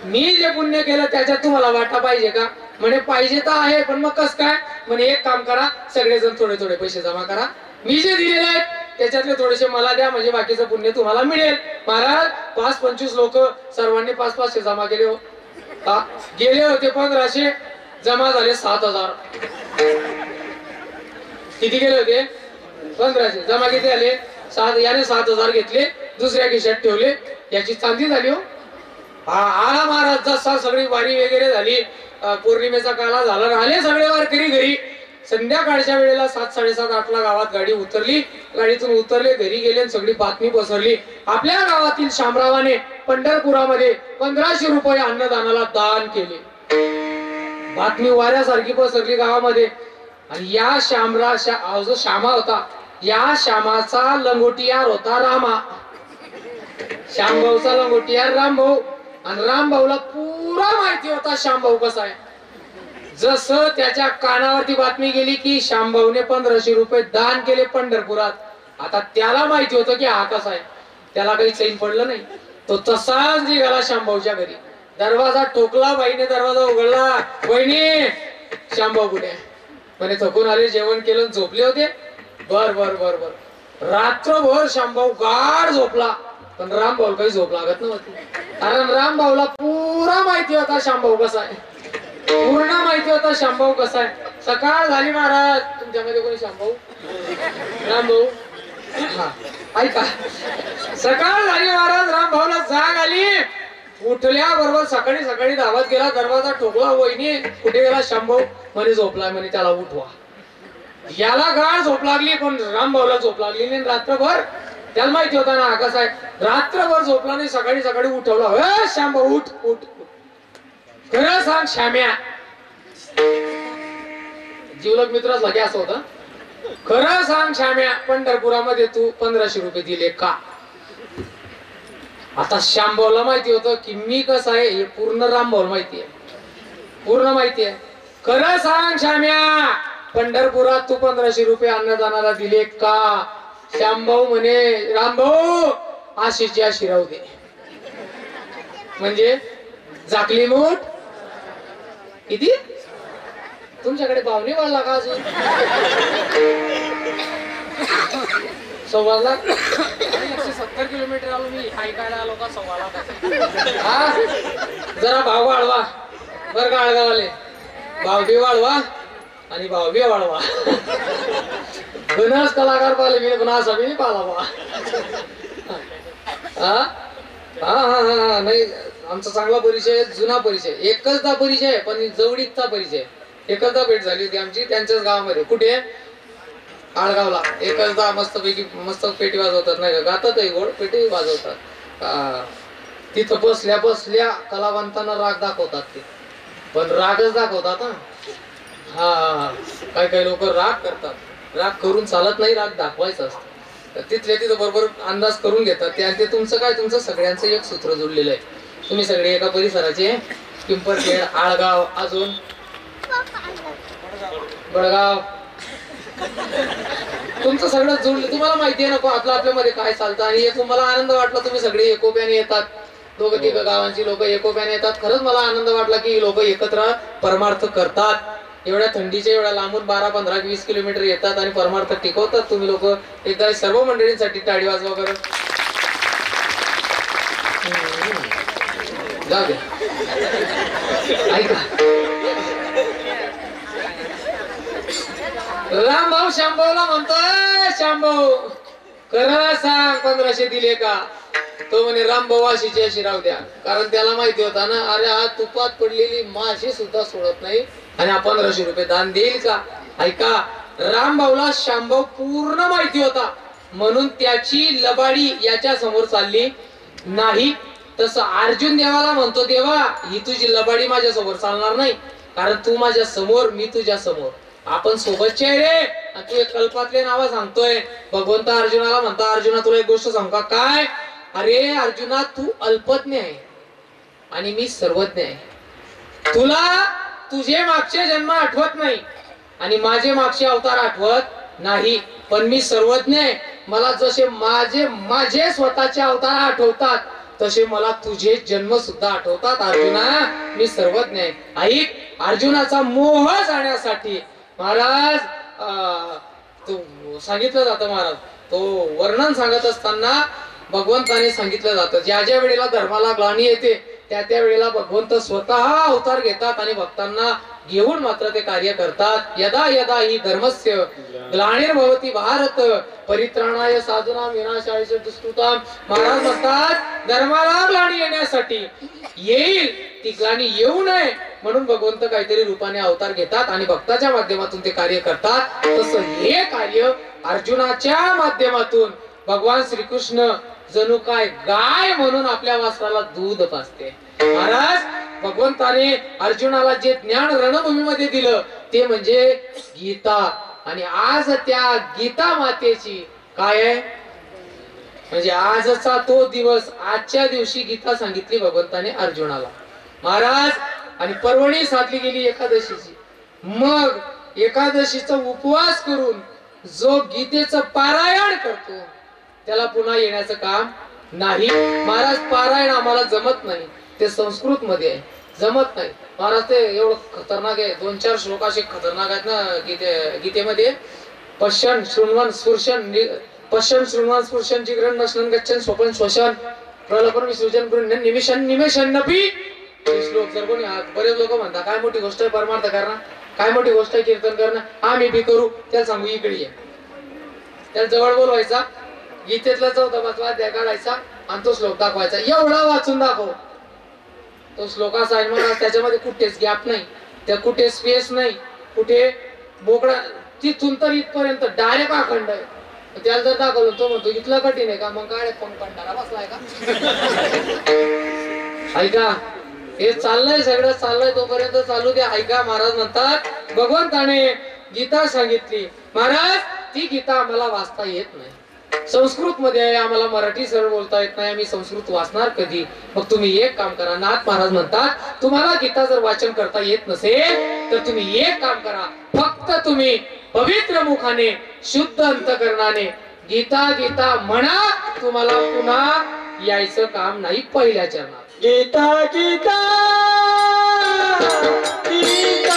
मी जे पुण्य केलं त्याच्यात तुम्हाला वाटा पाहिजे का? म्हणे पाहिजे तर आहे, पण मग कस काय? म्हणे एक काम करा, सगळेजण थोडे थोडे पैसे जमा करा, मी जे दिलेले आहेत त्याच्यातले थोडेसे मला द्या, म्हणजे बाकीचं पुण्य तुम्हाला मिळेल. महाराज 5-25 लोक सर्वांनी 500 जमा केले. गेले होते 1500, जमा झाले 7000. किती गेले होते? 1500. जमा किती झाले? 7. याने 7000 घेतले, दुसऱ्या खिशात ठेवले. याची चांदी झाली हो. आला महाराज जसा सगळी वारी वगैरे झाली, पौर्णिमेचा काला झाला, राहिले सगळे वारकरी घरी. संध्याकाळच्या वेळेला 7-7:30-8ला गावात गाडी उतरली. गाडीतून उतरले, घरी गेले, सगळी बातमी पसरली. आपल्या गावातील शामरावाने पंढरपुरामध्ये 1500 रुपये अन्नदानाला दान केले. बातमी वाऱ्यासारखी पसरली गावामध्ये. आणि या जो श्यामा होता, या श्यामाचा लंगोटियार होता रामा. श्यामभाऊचा लंगोटियार रामभाऊ. आणि रामभाऊला पुरा माहिती होता श्यामभाऊ कसा आहे. जसं त्याच्या कानावरती बातमी गेली की श्यामभाऊने 1500 रुपये दान केले पंढरपुरात, आता त्याला माहिती होतं की हा कसा आहे. त्याला काही चैन पडलं नाही. तो तसाच निघाला श्यामभाऊच्या घरी. दरवाजा ठोकला, बाईने दरवाजा उघडला. वहिनी, श्यामभाऊ कुठे? म्हणे थकून आले, जेवण केलं, झोपले होते. बर बर बर बर. रात्रभर श्यामभाऊ गाढ झोपला, पण रामभाऊ काही झोप लागत नव्हती. कारण रामभाऊला पुरा माहिती होता श्यामभाऊ कसा आहे, पूर्ण माहिती होता श्यामभाऊ कसा आहे. सकाळ झाली महाराज. तुमच्यामध्ये कोणी श्यामभाऊ? रामभाऊ? हा ऐका, सकाळ झाली महाराज, रामभाऊला जाग आली. उठल्या बरोबर सकाळी सकाळी धावत गेला, दरवाजा ठोकला. वहिनी कुठे गेला? श्यामभाऊ म्हणे झोपलाय, म्हणे त्याला उठवा. याला गाढ झोप लागली, पण रामभाऊला झोप लागली नाही. रात्रभर त्याला माहिती होता ना कसा आहे. रात्रभर झोपला नाही, सकाळी सकाळी उठवला. श्यामभाऊ उठ उठ. खरं सांग श्याम्या, जीवलग मित्रच लागे असं होतं. खरं सांग श्याम्या, पंढरपुरामध्ये तू 1500 रुपये दिले का? आता श्यामभाऊला माहिती होतं की मी कसं आहे हे पूर्ण रामभाऊला माहिती आहे, पूर्ण माहिती आहे. खरं सांग श्याम्या, पंढरपुरात तू 1500 रुपये अन्नदानाला दिले का? श्यामभाऊ म्हणे रामभाऊ आशीची आशी राहू दे. म्हणजे झाकली मूठ किती? तुमच्याकडे भावने वाढला का अजून? 1.25 लाख. 170 किलोमीटर आलो मी, ऐकायला आलो का 1.25 लाख? हा जरा भाव वाढवा बर का आळगावाले. भाव बी वाढवा आणि भाव बी वाढवा. गणस कलाकार पाहिले मी पण असा बी पाला बा. हा हा हा हा नाही आमचा चांगला परिचय, जुना परिचय, एकचदा परिचय पण जवळीकचा परिचय. एकचदा भेट झाली होती आमची त्यांच्याच गावामध्ये. कुठे? आळगावला. एकचदा मस्तपैकी मस्त पेटी वाजवतात नाही का, गातात गोड पेटी वाजवतात. तिथं बसल्या बसल्या कलावंतांना राग दाखवतात ते, पण रागच दाखवतात. हा हा काही काही लोक राग करतात. राग करून चालत नाही, राग दाखवायचा असतं. तिथल्या तिथं बरोबर अंदाज करून घेतात ते. आणि ते तुमचं काय, तुमचं सगळ्यांचं एक सूत्र जुळलेलं आहे. तुम्ही सगळे एका परिसराचे. पिंपरखेड, आळगाव, अजून बडगाव, तुमचं सगळं जुळलं. तुम्हाला माहिती आहे नको आपलं आपल्यामध्ये काय चालतं. आणि तुम्हाला आनंद वाटला, तुम्ही सगळे एकोप्याने येतात. दोघं तिघं गावांची लोक एकोप्याने येतात. खरंच मला आनंद वाटला की लोक एकत्र परमार्थ करतात. एवढ्या थंडीच्या एवढ्या लांबून 12, 15, 20 किलोमीटर येतात आणि परमार्थ टिकवतात. तुम्ही लोक एकदा सर्व मंडळींसाठी टाळी वाजवा बरं. जाऊ द्या ऐका. रामभाऊ शामभाऊला म्हणतोय, शामभाऊ खरं सांग 1500 दिले का? तो म्हणे रामभाऊ अशीची अशी राहू द्या. कारण त्याला माहिती होता ना, अरे हा तुपात पडलेली माशी सुद्धा सोडत नाही आणि हा 1500 रुपये दान देईल का? ऐका, रामभाऊला शामभाऊ पूर्ण माहिती होता म्हणून त्याची लबाडी याच्या समोर चालली नाही. तसं अर्जुन देवाला म्हणतो, देवा ही तुझी लबाडी माझ्या समोर चालणार नाही, कारण तू माझ्या समोर, मी तुझ्या समोर, आपण सोबतचे आहे रे. तू एक कल्पातले नाव सांगतोय. भगवंत अर्जुनाला म्हणता, अर्जुना तुला एक गोष्ट सांगू का? काय? अरे अर्जुना तू अल्पज्ञ आहे आणि मी सर्वज्ञ आहे. तुला तुझे मागचे जन्म आठवत नाही आणि माझे मागचे अवतार आठवत नाही, पण मी सर्वज्ञ आहे. मला जसे माझे स्वतःचे अवतार आठवतात तसे मला तुझे जन्म सुद्धा आठवतात. अर्जुना मी सर्वज्ञ आहे. ऐक, अर्जुनाचा मोह जाण्यासाठी महाराज तो सांगितलं जातं. महाराज तो वर्णन सांगत असताना भगवंताने सांगितलं जातं, ज्या ज्या वेळेला धर्माला ग्लानी येते त्या त्या वेळेला भगवंत स्वतः अवतार घेतात आणि भक्तांना घेऊन मात्र ते कार्य करतात. यदा यदा ही धर्मस्य ग्लानिर्भवति भारत परित्राणाय साधूनां विनाशाय च दुष्कृतां. महाराज म्हणतात धर्माला ग्लानी येण्यासाठी येईल, ती ग्लानी येऊ नये म्हणून भगवंत काहीतरी रूपाने अवतार घेतात आणि भक्ताच्या माध्यमातून ते कार्य करतात. तसं हे कार्य अर्जुनाच्या माध्यमातून भगवान श्रीकृष्ण जणू काय गाय म्हणून आपल्या वासराला दूध पाजते. महाराज भगवंताने अर्जुनाला जे ज्ञान रणभूमीमध्ये दिलं ते म्हणजे गीता. आणि आज त्या गीता मातेची काय आहे म्हणजे आजचा तो दिवस, आजच्या दिवशी गीता सांगितली भगवंताने अर्जुनाला. महाराज आणि पर्वणी साधली गेली एकादशीची. मग एकादशीचा उपवास करून जो गीतेचं पारायण करतो त्याला पुन्हा येण्याचं काम नाही. महाराज पारायण आम्हाला जमत नाही, ते संस्कृत मध्ये आहे, जमत नाही. महाराज ते एवढं खतरनाक आहे. 2-4 श्लोक असे खतरनाक आहेत ना गीतेमध्ये. पश्यन शृण्वन स्पुर्शन, पश्यन शृण्वन स्पुर्शन जिग्रन नशनन गच्छन स्वपन श्वसन प्रलपन विसर्जन करून निमिषन निमेषन नपी. हे श्लोक जर कोणी, बरेच लोक म्हणतात काय मोठी गोष्ट आहे परमार्थ करणं, काय मोठी गोष्ट आहे कीर्तन करणं. आम्ही बी करू. त्याला सांगू इकडे ये, त्याला जवळ बोलवायचा, गीतेतला 4था अध्याय काढायचा आणि तो श्लोक दाखवायचा. एवढा वाचून दाखव. तो श्लोक असा आहे मला, त्याच्यामध्ये कुठेच गॅप नाही, त्या कुठे स्पेस नाही, कुठे बोकडा, तिथून तर इथपर्यंत डायरेक्ट अखंड आहे. त्याला जर दाखवलं तो म्हणतो इथलं कठीण आहे का? मग काय कोण कंटाळा बसलाय का? ऐका, हे चाललंय, सगळं चाललंय, तोपर्यंत चालू द्या. ऐका, महाराज म्हणतात भगवंताने गीता सांगितली. महाराज ती गीता आम्हाला वाचता येत नाही, संस्कृत मध्ये आहे, आम्हाला मराठी सरळ बोलता येत नाही, आम्ही संस्कृत वाचणार कधी? मग तुम्ही एक काम करा. नाथ महाराज म्हणतात तुम्हाला गीता जर वाचन करता येत नसेल तर तुम्ही एक काम करा, फक्त तुम्ही पवित्र मुखाने शुद्ध अंतकरणाने गीता गीता म्हणा, तुम्हाला पुन्हा यायचं काम नाही पहिल्या चरणात. गीता गीता गीता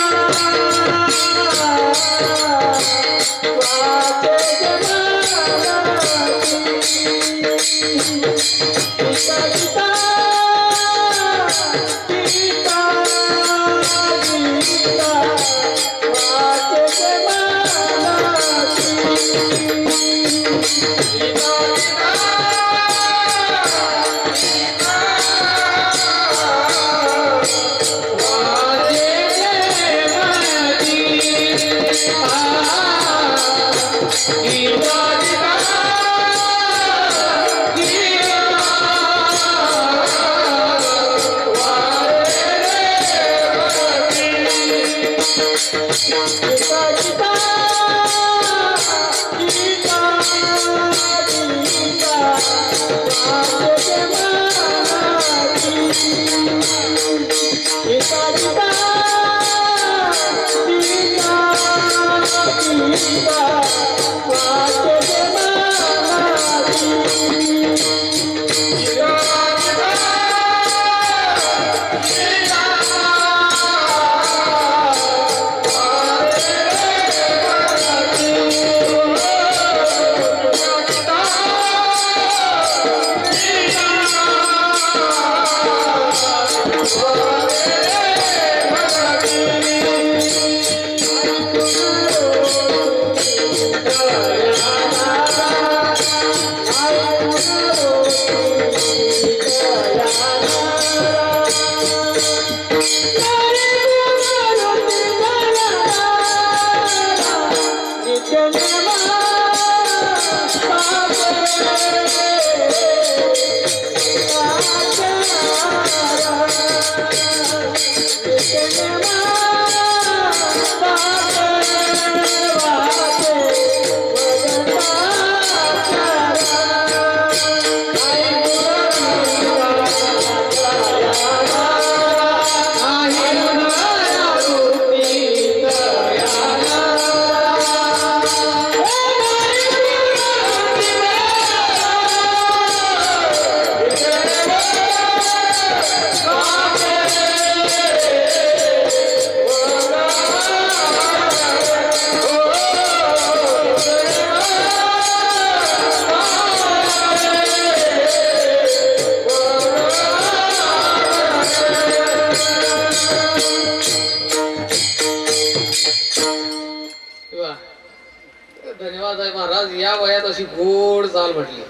धन्यवाद आहे महाराज. या वयात अशी गोड चाल म्हटली,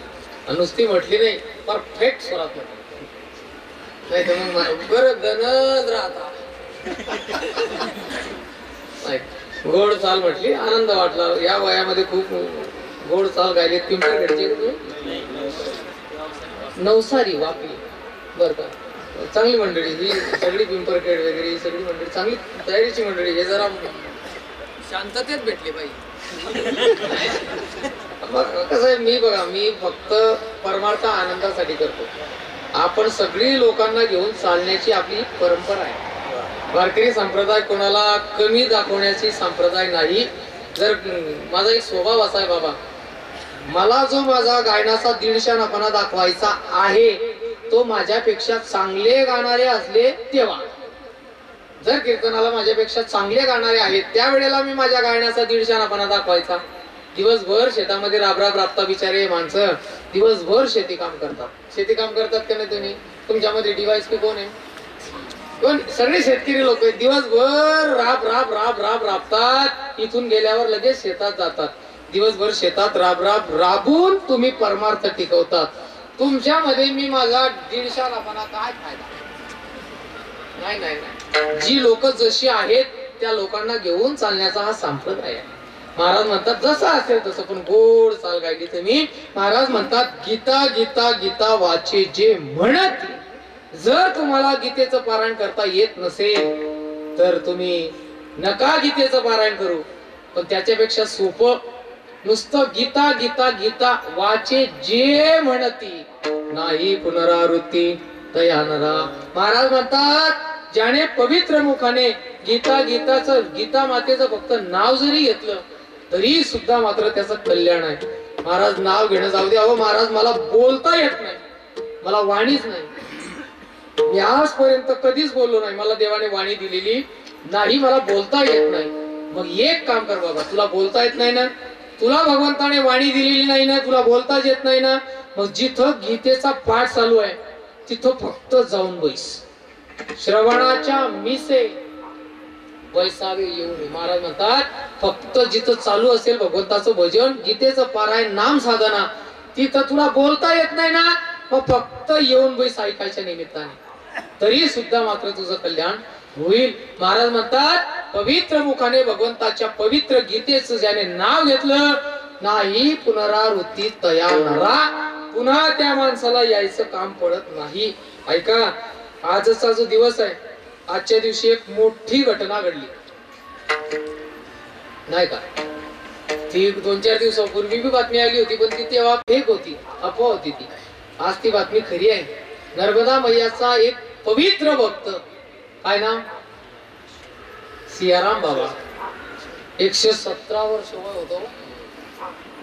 नुसती म्हटली नाही, परफेक्ट स्वरात म्हटली. नाही तर मग बरं गणच राहता. गोड चाल म्हटली, आनंद वाटला. या वयामध्ये खूप गोड चाल गायली. पिंपळगडचे नवसारी वापी बर का, चांगली मंडळी ही सगळी. पिंपळखेड वगैरे ही सगळी मंडळी चांगली तयारीची मंडळी. हे जरा शांततेत भेटली पाहिजे. कसं आहे, मी फक्त परमार्थ आनंदासाठी करतो. आपण सगळी लोकांना घेऊन चालण्याची आपली परंपरा आहे. वारकरी संप्रदाय कोणाला कमी दाखवण्याची संप्रदाय नाही. जर माझा एक स्वभाव असा आहे बाबा, मला जो माझा गायनाचा दीडशानापणा दाखवायचा आहे तो माझ्यापेक्षा चांगले गाणारे असले तेव्हा. जर कीर्तनाला माझ्यापेक्षा चांगले गाणारे आहेत त्यावेळेला मी माझ्या गायनाचा दीडशानापणा दाखवायचा. दिवसभर शेतामध्ये राबराब राबता बिचारे माणसं, दिवसभर शेती काम करतात. शेती काम करतात का नाही तुम्ही? तुमच्यामध्ये DYSP कोण आहे? कोण? सगळे शेतकरी लोक आहेत. दिवसभर राब राब राब राब राबतात, इथून गेल्यावर लगेच शेतात जातात. दिवसभर शेतात राब राब राबून तुम्ही परमार्थ टिकवतात. तुमच्यामध्ये मी माझा दीडशानापणा काय फायदा? नाही नाही नाही. जी लोक जशी आहेत त्या लोकांना घेऊन चालण्याचा हा संप्रदाय आहे. महाराज म्हणतात जसं असेल तसं, पण गोड चाल गायली तुम्ही. महाराज म्हणतात गीता गीता गीता वाचे जे म्हणत. जर तुम्हाला गीतेचं पारायण करता येत नसेल तर तुम्ही नका गीतेचं पारायण करू. पण त्याच्यापेक्षा सोपं नुसतं गीता गीता गीता वाचे जे म्हणती, नाही पुनरावृत्ती तया नरा. महाराज म्हणतात ज्याने पवित्र मुखाने गीता मातेचं फक्त नाव जरी घेतलं तरी सुद्धा मात्र त्याचं कल्याण आहे. महाराज नाव घेणं जाऊ दे, अहो महाराज मला बोलता येत नाही, मला वाणीच नाही, मी आजपर्यंत कधीच बोललो नाही, मला देवाने वाणी दिलेली नाही, मला बोलता येत नाही. मग एक काम कर बाबा, तुला बोलता येत नाही ना, तुला भगवंताने वाणी दिलेली नाही ना, तुला बोलताच येत नाही ना, मग जिथं गीतेचा पाठ चालू आहे तिथं फक्त जाऊन बैस, श्रवणाच्या मिसे बैसावे येऊ नये. महाराज म्हणतात फक्त जिथं चालू असेल भगवंताचं भजन, गीतेचं पारायण, नाम साधना, तिथं तुला बोलता येत नाही ना, मग फक्त येऊन बैस ऐकायच्या निमित्ताने, तरी सुद्धा मात्र तुझं कल्याण होईल. महाराज म्हणतात पवित्र मुखाने भगवंताच्या पवित्र गीतेचं ज्याने नाव घेतलं नाही पुनरावृत्ती तयार नरा, पुन्हा त्या माणसाला यायचं काम पडत नाही. ऐका, आजचा जो दिवस आहे, आजच्या दिवशी एक मोठी घटना घडली नाही का. ती 2-4 दिवसापूर्वी बी बातमी आली होती, पण ती तेव्हा फेक होती, अफवा होती ती. आज ती बातमी खरी आहे. नर्मदा मैयाचा एक पवित्र भक्त, काय नाव, सियाराम बाबा, 117 वर्ष वय होतं.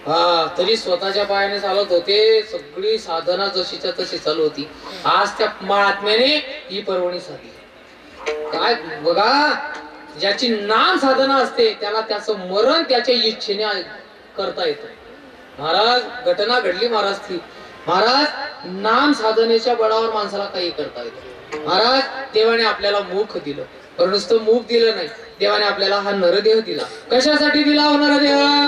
हा, तरी स्वतःच्या पायाने चालत होते, सगळी साधना जशीच्या तशी चालू होती. आज त्या महात्म्याने ही पर्वणी साधली. काय बघा, ज्याची नाम साधना असते त्याला त्याचं मरण त्याच्या इच्छेने करता येतं. महाराज घटना घडली महाराज ती. महाराज नाम साधनेच्या बळावर माणसाला काही करता येतं. महाराज देवाने आपल्याला मुख दिलं, पण नुसतं मुख दिलं नाही, देवाने आपल्याला हा नरदेह दिला. कशासाठी दिला हो नरदेह?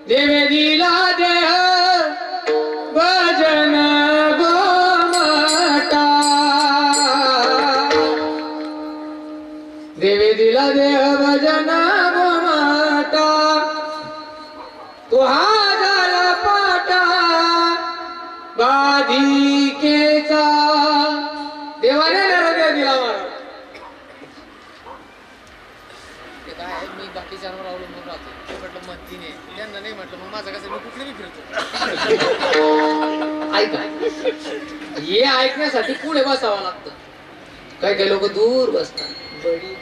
देवे दिला देह भजन गोमाता, देवे दिला देह भजन गोमाता, तो हा झाला पाटा बाधिकेचा. देवाने नरदेह दिला. महाराज मी बाकीच्यांवर अवलंबून राहतो, ते म्हटलं मतीने, त्यांना नाही म्हटलं मग माझं कसं, मी कुठे बी फिरतो. ऐका, हे ऐकण्यासाठी पुढे बसावं लागतं. काही काही लोक दूर बसतात, बडी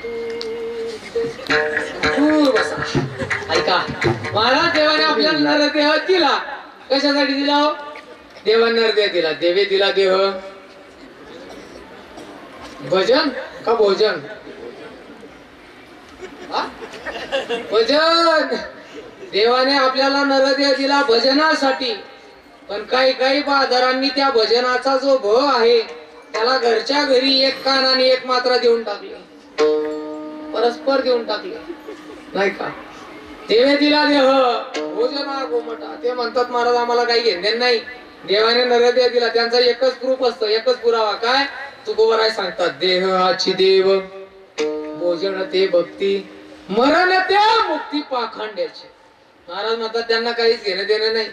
दूर बसा. ऐका, महाराज देवाने आपल्याला नरदेह दिला. कशासाठी दिला हो? देवाने नरदेह दिला. देवे दिला देह भजन का भोजन? भजन. देवाने आपल्याला नरदेह दिला भजनासाठी, पण काही काही बहादरांनी त्या भजनाचा जो भ आहे त्याला घरच्या घरी एक कान आणि एक मात्रा देऊन टाकले, परस्पर देऊन टाकले नाही का. देवे दिला देह भोजना गोमटा. ते म्हणतात महाराज आम्हाला काही घेणं नाही, देवाने नरदेह दिला. त्यांचा एकच प्रूफ असतं, एकच पुरावा. काय तुकोबराय सांगतात, देह आची देव, भोजन ते भक्ती, मरण ते मुक्ती पाखंड्याची. महाराज म्हणतात त्यांना काहीच घेणं देणं नाही.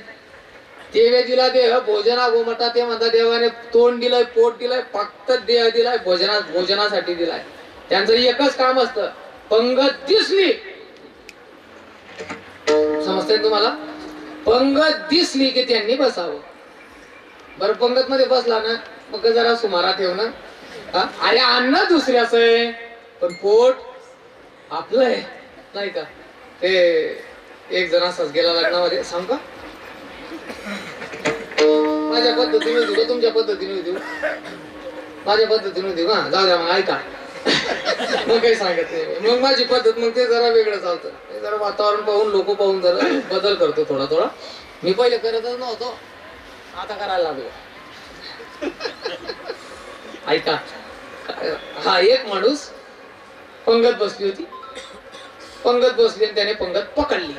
देवे दिला देह भोजना गोमटा. ते म्हणतात देवाने तोंड दिलंय, पोट दिलंय, फक्त देह दिलाय भोजनासाठी दिलाय. त्यांचं एकच काम असतं, पंगत दिसली, समजतंय तुम्हाला, पंगत दिसली की त्यांनी बसावं. बरं पंगत मध्ये बसला ना मग जरा सुमारा ठेव ना. अरे अन्न दुसऱ्याच आहे पण पोट आपलं आहे नाही का. ते एक जण असाच गेला लग्नामध्ये, सांग का माझ्या पद्धतीने देऊ, तुमच्या पद्धतीने देऊ, माझ्या पद्धतीने देऊ. हा जाऊ द्या मग, ऐका मग काही सांगत नाही. मग माझी पद्धत, मग ते जरा वेगळं चालतं. जरा वातावरण पाहून, लोक पाहून जरा बदल करतो थोडा थोडा. मी पहिले करतच नव्हतो, आता करायला लागलो. ऐका, हा एक माणूस पंगत बसली होती, पंगत बसली आणि त्याने पंगत पकडली.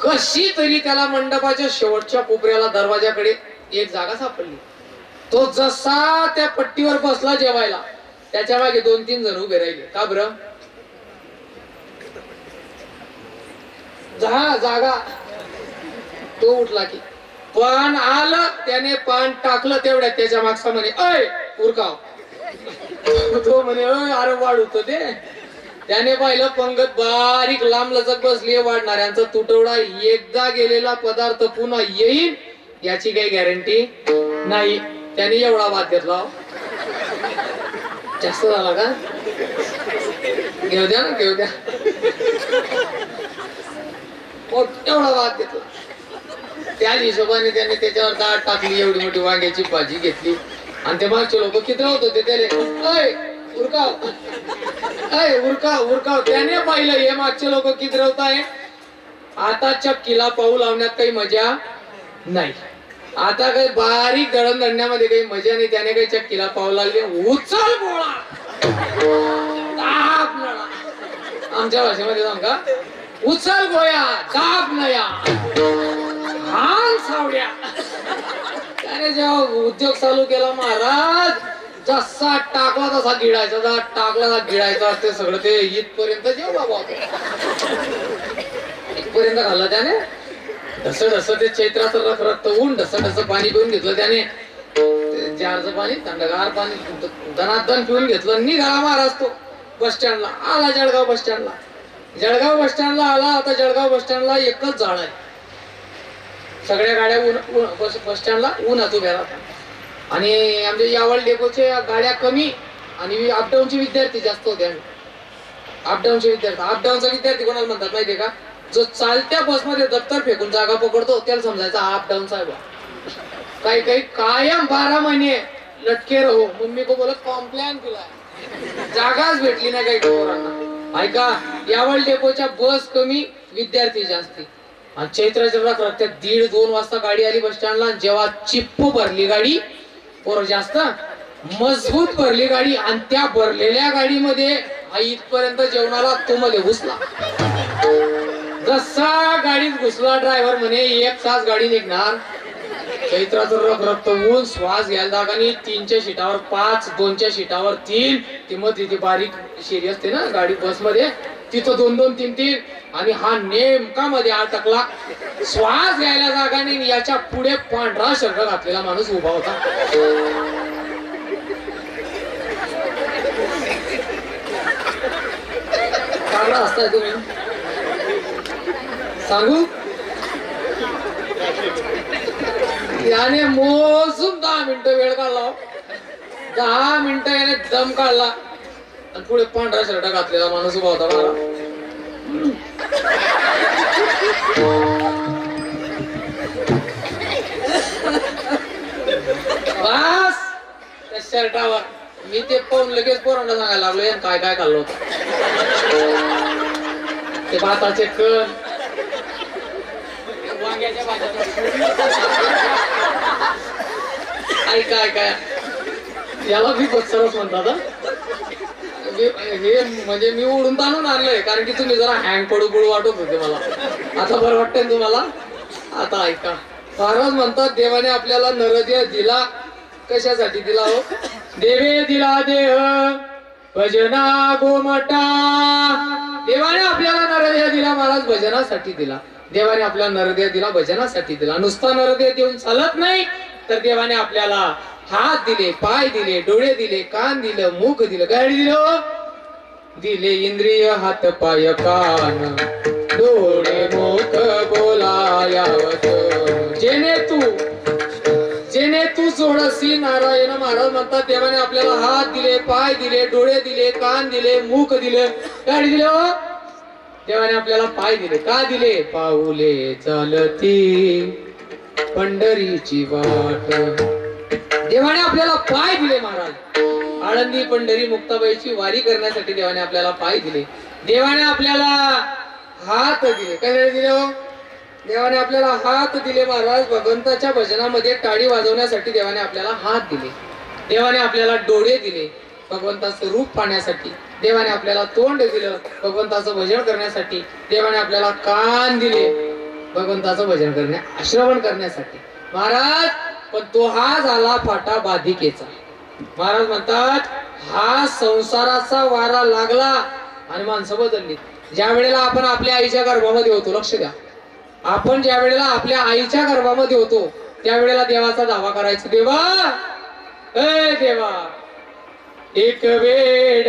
कशी तरी त्याला मंडपाच्या शेवटच्या कोपऱ्याला दरवाजाकडे एक जागा सापडली. तो जसा त्या पट्टीवर बसला जेवायला, त्याच्या मागे 2-3 जण उभे राहिले. का बरं? जागा. तो उठला की पान आलं, त्याने पान टाकलं, तेवढ्यात त्याच्या मागचा म्हणे अय उरकाव. तो म्हणे अरे वाढ होत ते. त्याने पाहिलं पंगत बारीक लांब लचक बसली, वाढणाऱ्यांचा तुटवडा. एकदा गेलेला पदार्थ पुन्हा येईल याची काही गॅरंटी नाही. त्याने एवढा वाद घेतला. जास्त झाला का? घेऊ द्या ना, घेऊ द्या. एवढा भात घेतला. त्या हिशोबाने त्याने त्याच्यावर डाळ टाकली, एवढी मोठी वांग्याची भाजी घेतली आणि ते मागचे लोक कितरवत होते त्याने, उरकाव उरकाव उरकाव. त्याने पाहिलं हे मागचे लोक कितरवताय. आता चक्कीला पाऊ लावण्यात काही मजा नाही. आता काही बारीक दळणदळण्यामध्ये काही मजा नाही. त्याने काही चक्कीला पाऊ लागले. उचल गोळा, दाब नळा. आमच्या भाषेमध्ये सांगा, उचल गोळ्या, दाब नया, हाल सावड्या. त्याने जेव्हा उद्योग चालू केला महाराज, जसा टाकला तसा गिळायचा, टाकला तसा गिळायचा. ते सगळं ते इथपर्यंत जेव बाबा इथपर्यंत घालला त्याने. ढस ढस ते चैत्राचं रख रक्त ऊन ढस ढस पाणी पिऊन घेतलं त्याने. जारचं पाणी, थंडगार पाणी दनादन पिऊन घेतलं. निघाला महाराज तो बस स्टँडला. आला जळगाव बस स्टँडला. जळगाव बस स्टँडला आला. आता जळगाव बस स्टँडला एकच झाड आहे. सगळ्या गाड्या बस स्टँडला उन्हात उभ्या राहतात. आणि आमच्या यावल डेपोच्या गाड्या कमी आणि अपडाऊनचे विद्यार्थी जास्त होते. अपडाऊनचे विद्यार्थी, अपडाऊनचा विद्यार्थी कोणाला म्हणतात माहितीये का? जो चालत्या बसमध्ये दप्तर फेकून जागा पकडतो त्याला समजायचा अपडाऊन साहेब. काही काही कायम 12 महिने लटके रहो. मम्मी को बोलत कॉम्प्लेन केला, जागाच भेटली ना काही पोरांना. ऐका, यावल डेपोच्या बस कमी, विद्यार्थी जास्ती. आणि चैत्राच्या रखरखत्यात 1:30-2 वाजता गाडी आली बस स्टँडला. जेव्हा चिप्प भरली गाडी, पोरं जास्त मजबूत भरली गाडी. आणि त्या भरलेल्या गाडीमध्ये इथपर्यंत जेवणाला तो मध्ये घुसला. जसा गाडीत घुसला, ड्रायव्हर म्हणे 1 तास गाडी निघणार. चैत्राचं रखरखत ऊन, श्वास घ्यायला जागा नाही. 3च्या सीटावर 5, 2च्या सीटावर 3. ती मध्ये ती बारीक शेरी असते ना गाडी बसमध्ये, तिथं 2-2, 3-3. आणि हा नेमका मध्ये अटकला. श्वास घ्यायला जागा नाही. याच्या पुढे पांढरा शर्ट घातलेला माणूस उभा होता. काढला असताय तुम्ही सांगू. याने मोजून 10 मिनिटं वेळ काढला. 10 मिनिटं याने दम काढला आणि पुढे पांढरा शर्ट घातलेला माणूस उभा होता. मला बस त्या शर्टावर मी ते पाहून लगेच पोरांना सांगायला लागलो, याने काय काय खाल्लं होतं. ते भाताचे कण, वांग्याच्या भाज्या, काय काय याला मी बत्सरच म्हणतात. हे म्हणजे मी उडून ताणून आणलंय, कारण की तुम्ही जरा हँग पडू वाटत होते मला. आता बरं वाटतंय तुम्हाला. आता ऐका, महाराज म्हणतात देवाने आपल्याला नरदेह दिला. कशासाठी दिला हो? देवे दिला देह भजना गोमटा. देवाने आपल्याला नरदेह दिला महाराज, भजनासाठी दिला. देवाने आपल्याला नरदेह दिला, भजनासाठी दिला. नुसता नरदेह देऊन चालत नाही, तर देवाने आपल्याला हात दिले, पाय दिले, डोळे दिले, कान दिलं, मुख दिलं. काय दिलं? दिले इंद्रिय, हात पाय कान, डोळे मुख बोलायावत. जेने तू जोडसी नारायण. महाराज म्हणतात देवाने आपल्याला हात दिले, पाय दिले, डोळे दिले, कान दिले, मुख दिले. काय दिलं? देवाने आपल्याला पाय दिले. का दिले? पाऊले चालती पंढरीची वाट. देवाने आपल्याला पाय दिले महाराज. आळंदी पंढरी मुक्ताबाईची वारी करण्यासाठी देवाने आपल्याला पाय दिले. देवाने आपल्याला हात दिले. काय दिले हो? देवाने आपल्याला हात दिले महाराज. भगवंताच्या भजनामध्ये टाळी वाजवण्यासाठी देवाने आपल्याला हात दिले. देवाने आपल्याला डोळे दिले भगवंताचं रूप पाहण्यासाठी. देवाने आपल्याला तोंड दिलं भगवंताचं भजन करण्यासाठी. देवाने आपल्याला कान दिले भगवंताचं भजन श्रवण करण्यासाठी महाराज. पण तो हा झाला फाटा बाधिकेचा. महाराज म्हणतात हा संसाराचा वारा लागला आणि माणसं बदलली. ज्या वेळेला आपण आपल्या आईच्या गर्भामध्ये होतो, लक्ष द्या, आपण ज्या वेळेला आपल्या आईच्या गर्भामध्ये होतो त्यावेळेला देवाचा दावा करायचा, देवा ए देवा एक वेड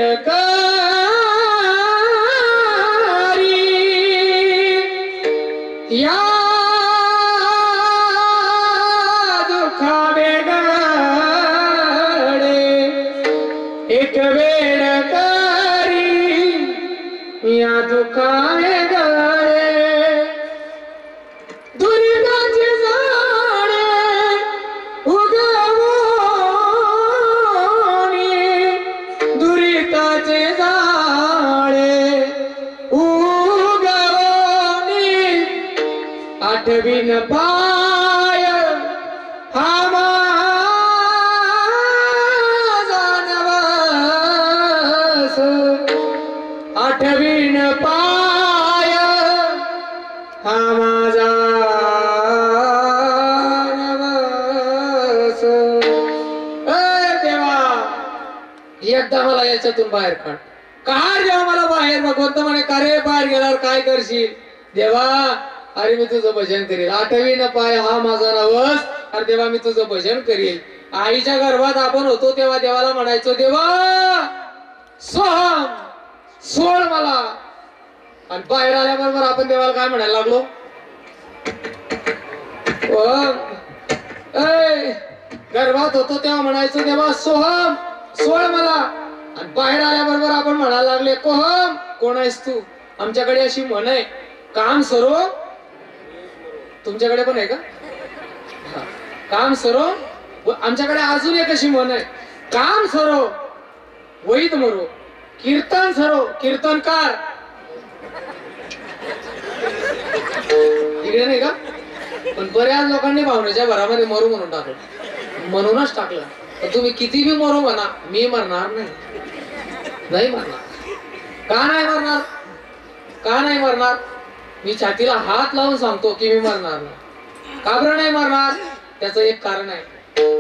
या दुखा वेगळे एक वेळ आठवीन पाय हा माझा नवस, आठवीन पाय हा माझा नवस. देवा एकदा मला याच्यातून बाहेर काढ. काढ देवा मला बाहेर. भगवंत म्हणे का रे बाहेर गेल्यावर काय करशील? देवा अरे मी तुझं भजन करील. आठवीन पाय हा माझा नवस. अरे देवा मी तुझं भजन करील. आईच्या गर्भात आपण होतो तेव्हा देवाला म्हणायचो देवा सोहम सोड मला. आणि बाहेर आल्याबरोबर आपण देवाला काय म्हणायला लागलो? गर्भात होतो तेव्हा म्हणायचो देवा सोहम सोड मला. आणि बाहेर आल्याबरोबर आपण म्हणायला लागले कोहम कोण आहेस तू? आमच्याकडे अशी म्हण आहे काम सरो. तुमच्याकडे पण आहे का? काम सरो. आमच्याकडे अजून एक अशी म्हण आहे काम सरो वैद मरो, कीर्तन सरो कीर्तनकार. इकडे नाही का? पण बऱ्याच लोकांनी भावनेच्या भरामध्ये मरू म्हणून टाकलं. म्हणूनच टाकलं. पण तुम्ही किती बी मरू म्हणा मी मरणार नाही. नाही मरणार. का नाही मरणार? का नाही मरणार? मी छातीला हात लावून सांगतो की मी मरणार नाही. का बरं नाही मरणार? त्याचं एक कारण आहे.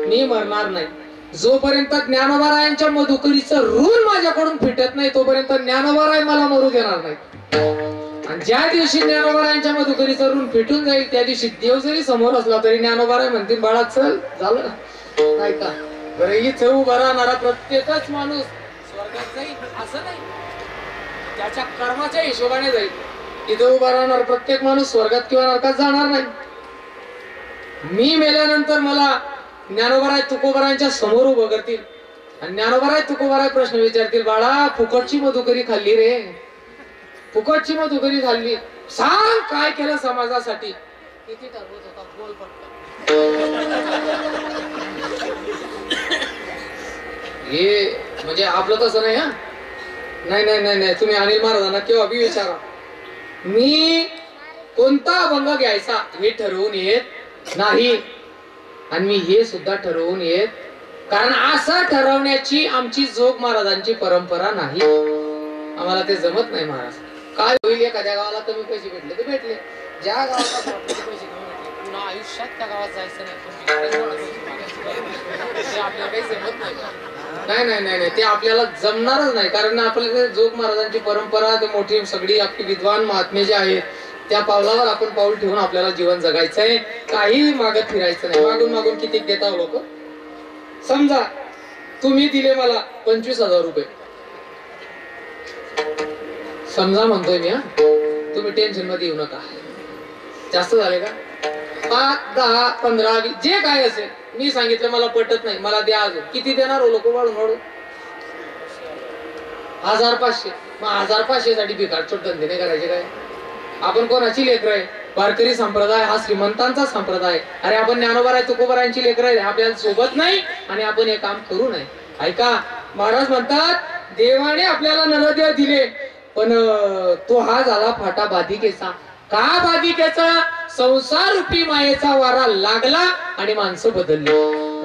मी मरणार नाही जोपर्यंत ज्ञानोबारायांच्या मधुकरीचं ऋण माझ्याकडून फिटत नाही तोपर्यंत ज्ञानोबाराय मला मरू देणार नाही. आणि ज्या दिवशी ज्ञानोबारायांच्या मधुकरीचं ऋण फिटून जाईल त्या दिवशी देव जरी समोर असला तरी ज्ञानोबाराय म्हणतील बाळा चल झालं नाही का? बरं इथं उभा राहणारा प्रत्येकच माणूस स्वर्गात जाईल असं नाही. त्याच्या कर्माच्या हिशोबाने जाईल. इथं उभा राहणार प्रत्येक माणूस स्वर्गात किंवा नरकात जाणार नाही. मी मेल्यानंतर मला ज्ञानोबाराय तुकोबारायांच्या समोर उभं करतील आणि ज्ञानोबाराय तुकोबाराय प्रश्न विचारतील बाळा फुकटची मधुकरी खाल्ली रे, फुकटची मधुकरी खाल्ली, सांग काय केलं समाजासाठी? किती ठरवत होता बोल पटकन. हे म्हणजे आपलं तसं नाही. हा नाही नाही नाही नाही तुम्ही अनिल महाराजांना केव्हा बी विचारा. मी कोणता अभंग घ्यायचा हे ठरवून येत नाही. आणि मी हे सुद्धा ठरवून येत कारण असं ठरवण्याची आमची जोग महाराजांची परंपरा नाही. आम्हाला ते जमत नाही. महाराज काय होईल एखाद्या गावाला कमी पैसे भेटले तर भेटले, ज्या गावाला पैसे कमी भेटले पुन्हा आयुष्यात त्या गावात जायचं नाही. आपल्याला काही जमत नाही. नाही नाही नाही नाही ते आपल्याला जमणारच नाही. कारण आपल्याला जोग महाराजांची परंपरा ते मोठी सगळी आपली विद्वान महात्मे जे आहेत त्या पावलावर आपण पाऊल ठेवून आपल्याला जीवन जगायचंय. काही मागत फिरायचं नाही. मागून मागून किती देता लोक. समजा तुम्ही दिले मला 25,000 रुपये. समजा म्हणतोय मी. हा तुम्ही टेन्शन मध्ये येऊ नका. जास्त झाले का? 5, 10, 15, 20 जे काय असेल. मी सांगितलं मला पटत नाही मला द्या. अजून किती देणार हो लोक वाढून वाढून? 1500. मग 1500 साठी भिकार छोट धंदे नाही करायचे काय? आपण कोणाची लेकर आहे? वारकरी संप्रदाय हा श्रीमंतांचा संप्रदाय. अरे आपण ज्ञानोबाराय तुकोबारायांची लेकर आहे. आपल्याला सोबत नाही आणि आपण हे काम करू नये. ऐका महाराज म्हणतात देवाने आपल्याला नरदेव दिले पण तो हा झाला फाटा बाधिकेचा. का बाधिकेचा? संसार रूपी मायेचा वारा लागला आणि माणसं बदलली.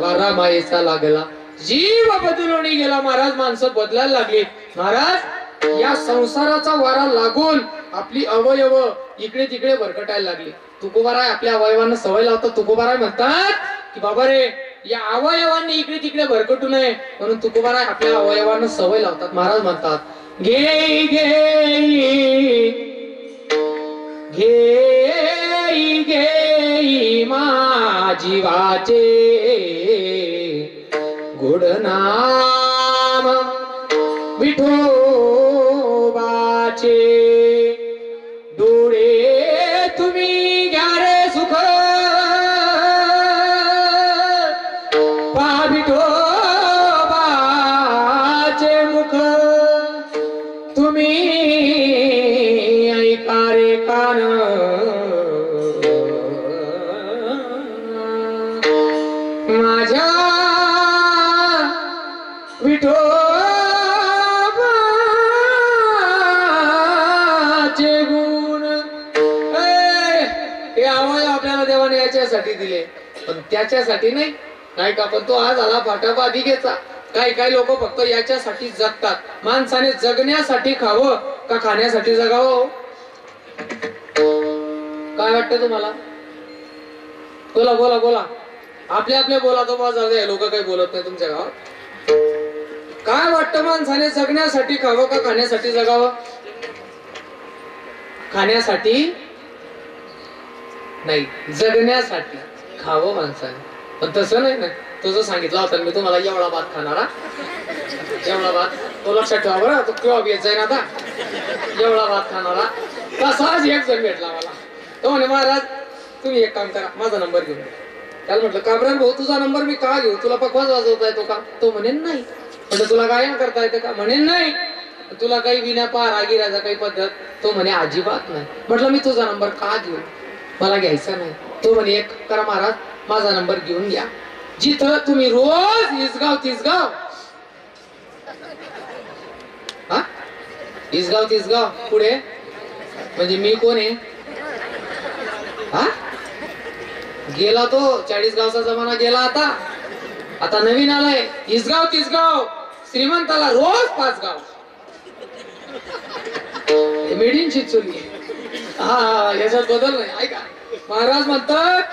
वारा मायेचा लागला जीव बदलून गेला. महाराज माणसं बदलायला लागली. महाराज या संसाराचा वारा लागून आपली अवयव इकडे तिकडे भरकटायला लागली. तुकोबाराय आपल्या अवयवांना सवय लावतात. तुकोबाराय म्हणतात की बाबा रे या अवयवांनी इकडे तिकडे भरकटू नये म्हणून तुकोबाराय आपल्या अवयवांना सवय लावतात. महाराज म्हणतात घे घे घे घे माझी वाचे गोड नाम विठोबाचे. डोळे तुम्ही घ्या रे सुख पहा विठोबाचे मुख. तुम्ही ऐका रे कान माझ्या विठोबाचे गुण. हे अवयव आपल्याला देवाने याच्यासाठी दिले, पण त्याच्यासाठी नाही. नाही का? पण तो आज आला फाटापा अधिकेचा. काही लोक फक्त याच्यासाठी जगतात. माणसाने जगण्यासाठी खावं का खाण्यासाठी जगावं? काय वाटतं तुम्हाला? बोला बोला बोला. आपले बोला तो बा. जाऊ द्या, लोक काही बोलत नाही तुमच्या गावात. काय वाटतं, माणसाने जगण्यासाठी खावं का खाण्यासाठी जगावं? खाण्यासाठी नाही, जगण्यासाठी खावं माणसाने. पण तसं नाही ना. तो जो सांगितला होता मी तुम्हाला, एवढा भात खाणारा, एवढा भात, तो लक्षात ठेवा बरं. तो केव्हा येत जाईन आता. एवढा भात खाणारा तसाच एक जण भेटला मला. तो म्हणे, महाराज तुम्ही एक काम करा, माझा नंबर घेऊन. त्याला म्हटलं, काबरान भाऊ तुझा नंबर मी का घेऊ? तुला पकवाज वाजवता येतो का? तो म्हणे नाही. म्हटलं, तुला गायन करता येतं का? म्हणे नाही. तुला काही विना पा रागीराजा काही पद्धत? तो म्हणे अजिबात नाही. म्हटलं, मी तुझा नंबर का घेऊ? मला घ्यायचा नाही. तो म्हणे, एक करा महाराज, माझा नंबर घेऊन घ्या. जिथं तुम्ही रोज इसगाव तिसगाव, हा इसगाव तिसगाव पुढे म्हणजे मी कोण आहे? हा गेला तो 40 गावचा जमाना गेला. आता नवीन आलाय इसगाव तिसगाव. श्रीमंताला रोज 5 गाव. Made in Chicholi. हा याच्यात बदल नाही. ऐका, महाराज म्हणतात,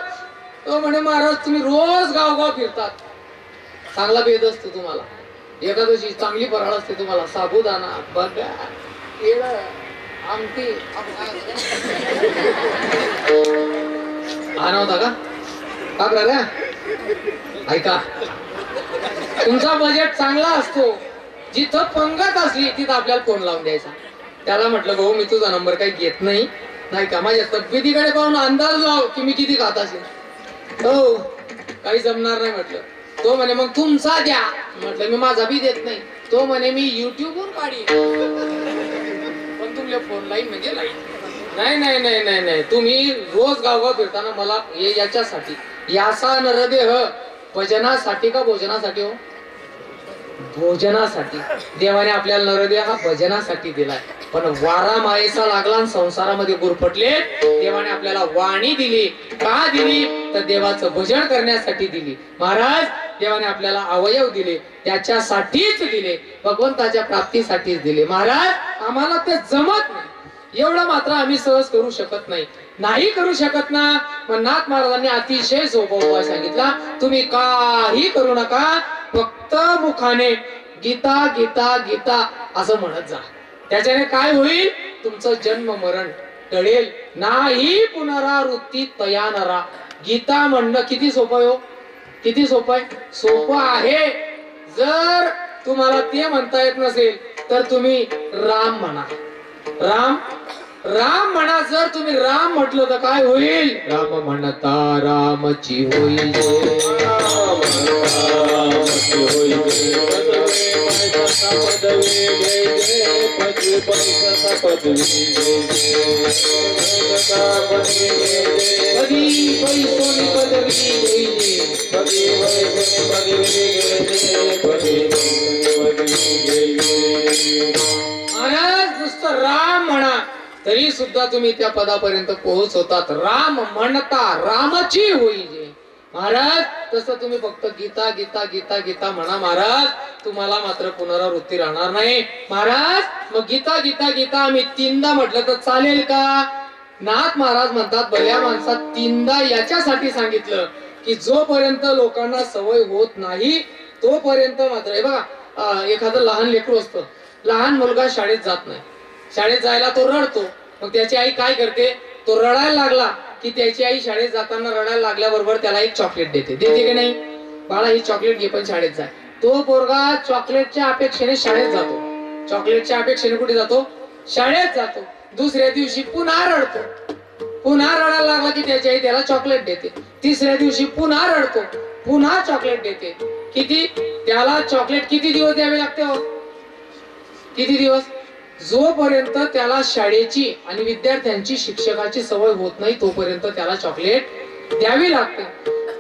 तो म्हणे, महाराज तुम्ही रोज गावगाव फिरतात. चांगला भेद असतो तुम्हाला. एकादशी चांगली फराळ असते तुम्हाला. साबुदाणा, बघा, केळ, आमटी. हा नव्हता का रे? ऐका, तुमचा बजेट चांगला असतो. जिथं पंगत असली तिथं आपल्याला फोन लावून द्यायचा. त्याला म्हटलं, भाऊ मी तुझा नंबर काही घेत नाही. नाही का? माझ्या तब्येतीकडे पाहून अंदाज लाव की मी किती खात असेल. हो, काही जमणार नाही म्हटलं. तो म्हणे, मग तुमचा द्या. म्हटलं, मी माझा बी देत नाही. तो म्हणे, मी युट्यूब वर काढी, पण तुमले फोन लाईन म्हणजे लाईन. नाही नाही नाही नाही नाही, तुम्ही रोज गावगाव फिरताना मला याच्यासाठी, याचा नरदेह भजनासाठी का भोजनासाठी? हो, भोजनासाठी. देवाने आपल्याला नरदेह हा भजनासाठी दिलाय. पण वारा मायेचा लागला आणि संसारामध्ये गुरफटले. देवाने आपल्याला वाणी दिली. का दिली? तर देवाचं भजन करण्यासाठी दिली. महाराज, देवाने आपल्याला अवयव दिले, त्याच्यासाठीच दिले, भगवंताच्या प्राप्तीसाठीच दिले. महाराज, आम्हाला ते जमत नाही. एवढं मात्र आम्ही सहज करू शकत नाही करू शकत ना. मग नाथ महाराजांनी अतिशय सोपा उपाय सांगितला. तुम्ही काही करू नका, फक्त मुखाने गीता गीता गीता असं म्हणत जा. त्याच्याने काय होईल? तुमचं जन्म मरण टळेल. नाही पुनरावृत्ती तयानरा. गीता म्हणणं किती सोपं आहे हो? किती सोपं आहे? सोपं आहे. जर तुम्हाला ते म्हणता येत नसेल तर तुम्ही राम म्हणा. राम म्हणा. जर तुम्ही राम म्हटलं तर काय होईल? राम म्हणता रामची होईल. महाराज, नुसतं राम म्हणा तरी सुद्धा तुम्ही त्या पदापर्यंत पोहोचवतात. राम म्हणता रामची होईल. महाराज, तसं तुम्ही फक्त गीता गीता गीता गीता म्हणा. महाराज, तुम्हाला मात्र पुनरावृत्ती राहणार नाही. महाराज, मग गीता गीता गीता आम्ही 3दा म्हटलं तर चालेल का? नाथ महाराज म्हणतात, भल्या माणसात 3दा याच्यासाठी सांगितलं की जोपर्यंत लोकांना सवय होत नाही तोपर्यंत मात्र. हे बघा, एखादं लहान लेकरू असतं, लहान मुलगा शाळेत जात नाही. शाळेत जायला तो रडतो. मग त्याची आई काय करते? तो रडायला लागला की त्याची आई शाळेत जाताना रडायला लागल्याबरोबर त्याला एक चॉकलेट देते की नाही? बाळा, ही चॉकलेट घे, पण शाळेत जाय. तो पोरगा चॉकलेटच्या अपेक्षेने शाळेत जातो. चॉकलेटच्या अपेक्षेने कुठे जातो? शाळेत जातो. दुसऱ्या दिवशी पुन्हा रडतो. पुन्हा रडायला लागला की त्याची आई त्याला चॉकलेट देते. तिसऱ्या दिवशी पुन्हा रडतो, पुन्हा चॉकलेट देते. किती? त्याला चॉकलेट किती दिवस द्यावे लागते हो? किती दिवस? जोपर्यंत त्याला शाळेची आणि विद्यार्थ्यांची शिक्षकाची सवय होत नाही तोपर्यंत त्याला चॉकलेट द्यावी लागते.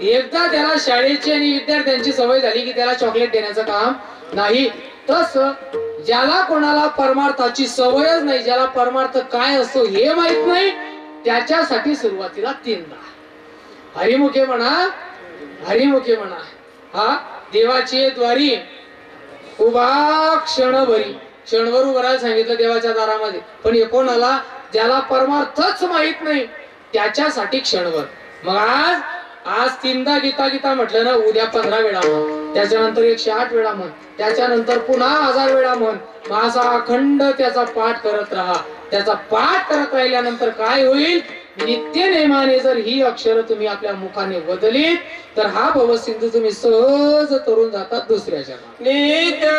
एकदा त्याला शाळेची आणि विद्यार्थ्यांची सवय झाली की त्याला चॉकलेट देण्याचं काम नाही. तसं ज्याला कोणाला परमार्थाची सवयच नाही, ज्याला परमार्थ काय असतो हे माहित नाही, त्याच्यासाठी सुरुवातीला 3दा हरिमुखे म्हणा, हरिमुखे म्हणा. हा देवाची द्वारी उभा क्षणभरी, क्षणभर उभं राहायला सांगितलं देवाच्या दारामध्ये. पण हे कोणाला, ज्याला परमार्थच माहित नाही त्याच्यासाठी क्षणभर. मग आज 3दा गीता गीता म्हटलं ना, उद्या 15 वेळा म्हण, त्याच्यानंतर 108 वेळा म्हण, त्याच्यानंतर पुन्हा 1000 वेळा म्हण. मग असा अखंड त्याचा पाठ करत राहा. त्याचा पाठ करत राहिल्यानंतर काय होईल, नित्य नेमाने जर ही अक्षर तुम्ही आपल्या मुखाने बदलीत तर हा भवसिंधू तुम्ही सहज तरून जातात दुसऱ्या जन्मात. नित्य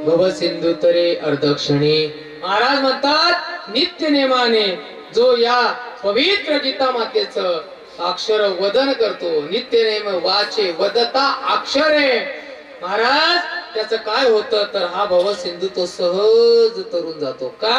भवसिंधू तरे अर्धक्षणी. महाराज म्हणतात नित्य नेमाने जो या पवित्र गीता मातेचं अक्षर वदन करतो, नित्य नेम वाचे वदता अक्षरे. महाराज त्याचं काय होतं तर हा भवसिंधू तो सहज तरून जातो. का,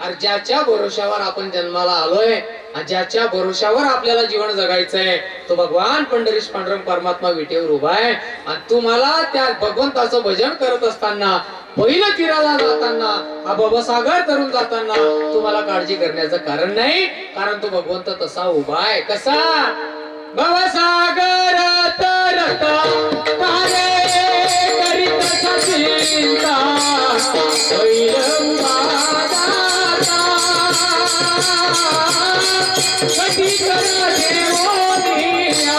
अरे ज्याच्या भरोशावर आपण जन्माला आलोय आणि ज्याच्या भरोशावर आपल्याला जीवन जगायचंय तो भगवान पंढरीश पांडुरंग परमात्मा विटेवर उभा आहे. आणि तुम्हाला त्या भगवंताचं भजन करत असताना, पहिलं तीराला जाताना, हा भवसागर तरून जाताना तुम्हाला काळजी करण्याचं कारण नाही, कारण तो भगवंत तसा उभा आहे. कसा, भवसागर तरता तारे करीत सचिंता कधी कर देवोनिया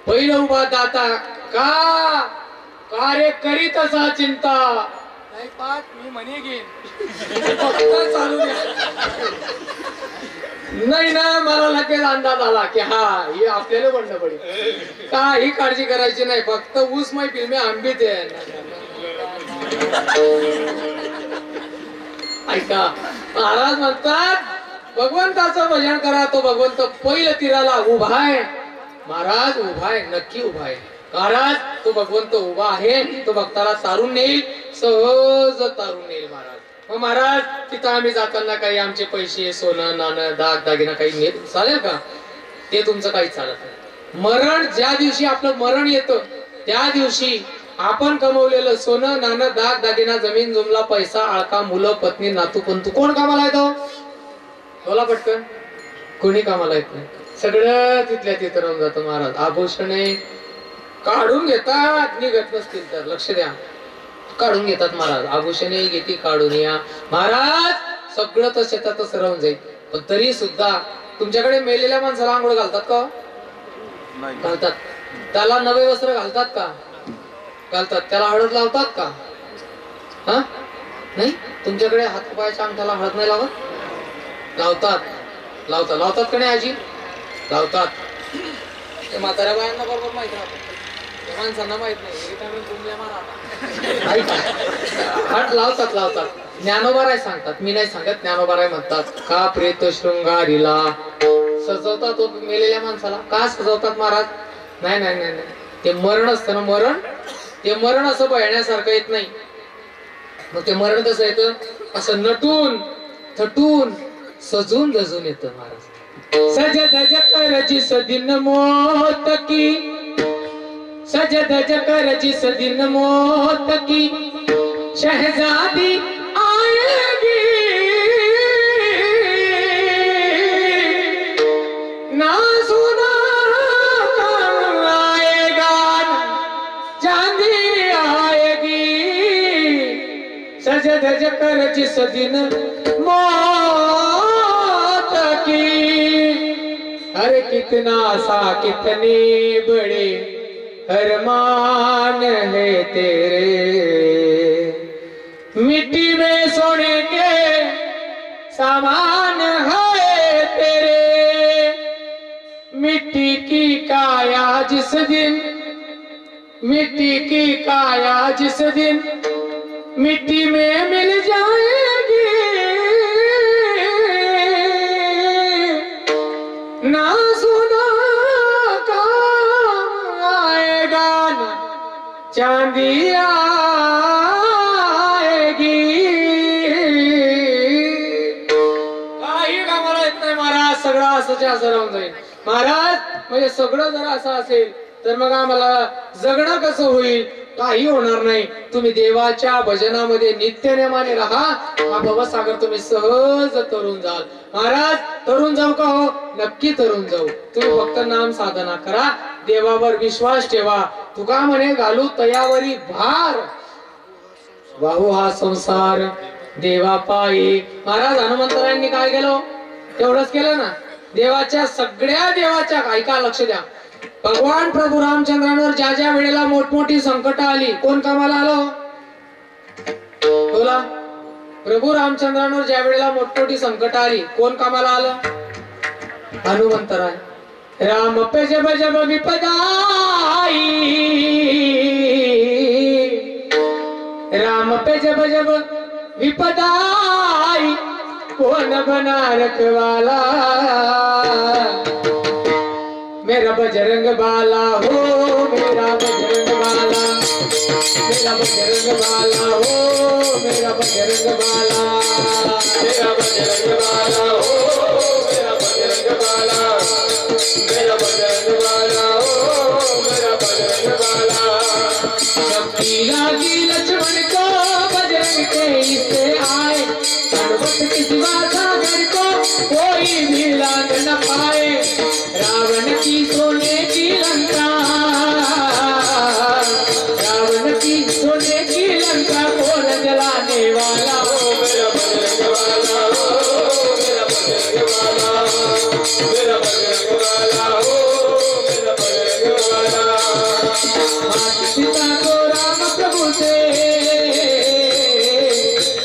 पहिलं उभा दाता का कार्य करीत असा चिंता नाही पाच मी म्हणे घेईन फक्त चालू द्या. नाही ना मला लगेच अंदाज आला की हा ही आपल्याला बंड पडेल. काही काळजी करायची नाही फक्त ऊस मैफिल मी आंबीत आहे. ऐका महाराज म्हणतात भगवंताचं भजन करा तो भगवंत पहिलं तीराला उभा आहे. महाराज उभा आहे नक्की उभा आहे. महाराज तो भगवंत उभा आहे तो भक्ताला तारून नेईल सहज तारून नेईल. महाराज मग महाराज तिथं आम्ही जाताना काही आमचे पैसे सोनं नाणं दाग दागिना काही नेत चालेल का? ते तुमचं काही चालत नाही. मरण ज्या दिवशी आपलं मरण येतं त्या दिवशी आपण कमवलेलं सोनं नाणं दाग दागिना जमीन जुमला पैसा आळका मुलं पत्नी नातू पंतू कोण कामाला येतो? बोला पटकन. कोणी कामाला येत नाही. सगळं तिथल्या तिथं राहून जातं. महाराज आभूषणे काढून घेतात निघत नसतील तर लक्ष द्या. काढून घेतात महाराज आभूषणे घेती काढून या. महाराज सगळं तर शेतातच राहून जाईल. पण तरी सुद्धा तुमच्याकडे मेलेल्या माणसाला आंघोळ घालतात का? घालतात. त्याला नवे वस्त्र घालतात का? घालतात. त्याला हळद लावतात का? हा नाही. तुमच्याकडे हातपायाच्या अंगठ्याला हळद नाही लावत? लावतात. लावतात. लावतात का नाही आजी? लावतात. ते म्हाताऱ्या बायांना बरोबर माहित राहतात. माणसांना माहित नाही. लावतात लावतात. ज्ञानोबाराय सांगतात. मी नाही सांगत. ज्ञानोबाराय म्हणतात का प्रेत शृंगारीला सजवतात तो मेलेल्या माणसाला. का सजवतात महाराज? नाही नाही नाही नाही ते मरण असतं ना मरण. ते मरण असं बघण्यासारखं येत नाही. मग ते मरण कसं येतं? असं नटून थटून सजून धजून येतं महाराज. सज धज कर जिस दिन मौत की सज धज कर जिस दिन मौत की शहजादी आएगी ना सुना काम आएगा चांदी आएगी. सज धज कर जिस दिन मौत की अरे कितना सा कितने बड़े अरमान है तेरे. मिट्टी में सोने के सामान है तेरे. मिट्टी की काया जिस दिन मिट्टी की काया जिस दिन मिट्टी में मिल जाएगी ना सुना काम आएगा ना चांदी आएगी. काही कामाला येत नाही महाराज. सगळं असंच्या असं राहून जाईल महाराज. म्हणजे सगळं जर असं असेल तर मग आम्हाला जगणं कसं होईल? काही होणार नाही. तुम्ही देवाच्या भजनामध्ये नित्य नेमाने राहा. हा भवसागर तुम्ही सहज तरून जाल. महाराज तरून जाऊ का? हो नक्की तरून जाऊ. तुम्ही फक्त नाम साधना करा. देवावर विश्वास ठेवा. तुका म्हणे घालू तयावरी भार वाहू हा संसार देवा पायी. महाराज हनुमंतरायांनी काय केलं? तेवढंच केलं ना. देवाच्या सगळ्या देवाच्या ऐका लक्ष द्या. भगवान प्रभू रामचंद्रांवर ज्या ज्या वेळेला मोठमोठी संकट आली कोण कामाला आलं? बोला. प्रभू रामचंद्रांवर ज्या वेळेला मोठमोठी संकट आली कोण कामाला आलं? हनुमंतराय. राम पे जब जब विपदाई राम पे जब जब विपदाई कौन बना रखवाला. मेरा बजरंग बाला हो मेरा बजरंग बाला. मेरा बजरंग बाला हो मेरा बजरंग बाला. मेरा बजरंग बाला हो मेरा बजरंग बाला. मेरा बजरंग बाला हो मेरा बजरंग बाला. शक्ति लागी लक्ष्मण को बजरंग के इससे आए. हनुमत की सिवा सागर को कोई भी लांग न पाए. रावण की सोने की लंका रावण की सोने की लंका कौन जलाने वाला हो? मेरा बजरंग वाला हो मेरा मात सीता को राम प्रभु से,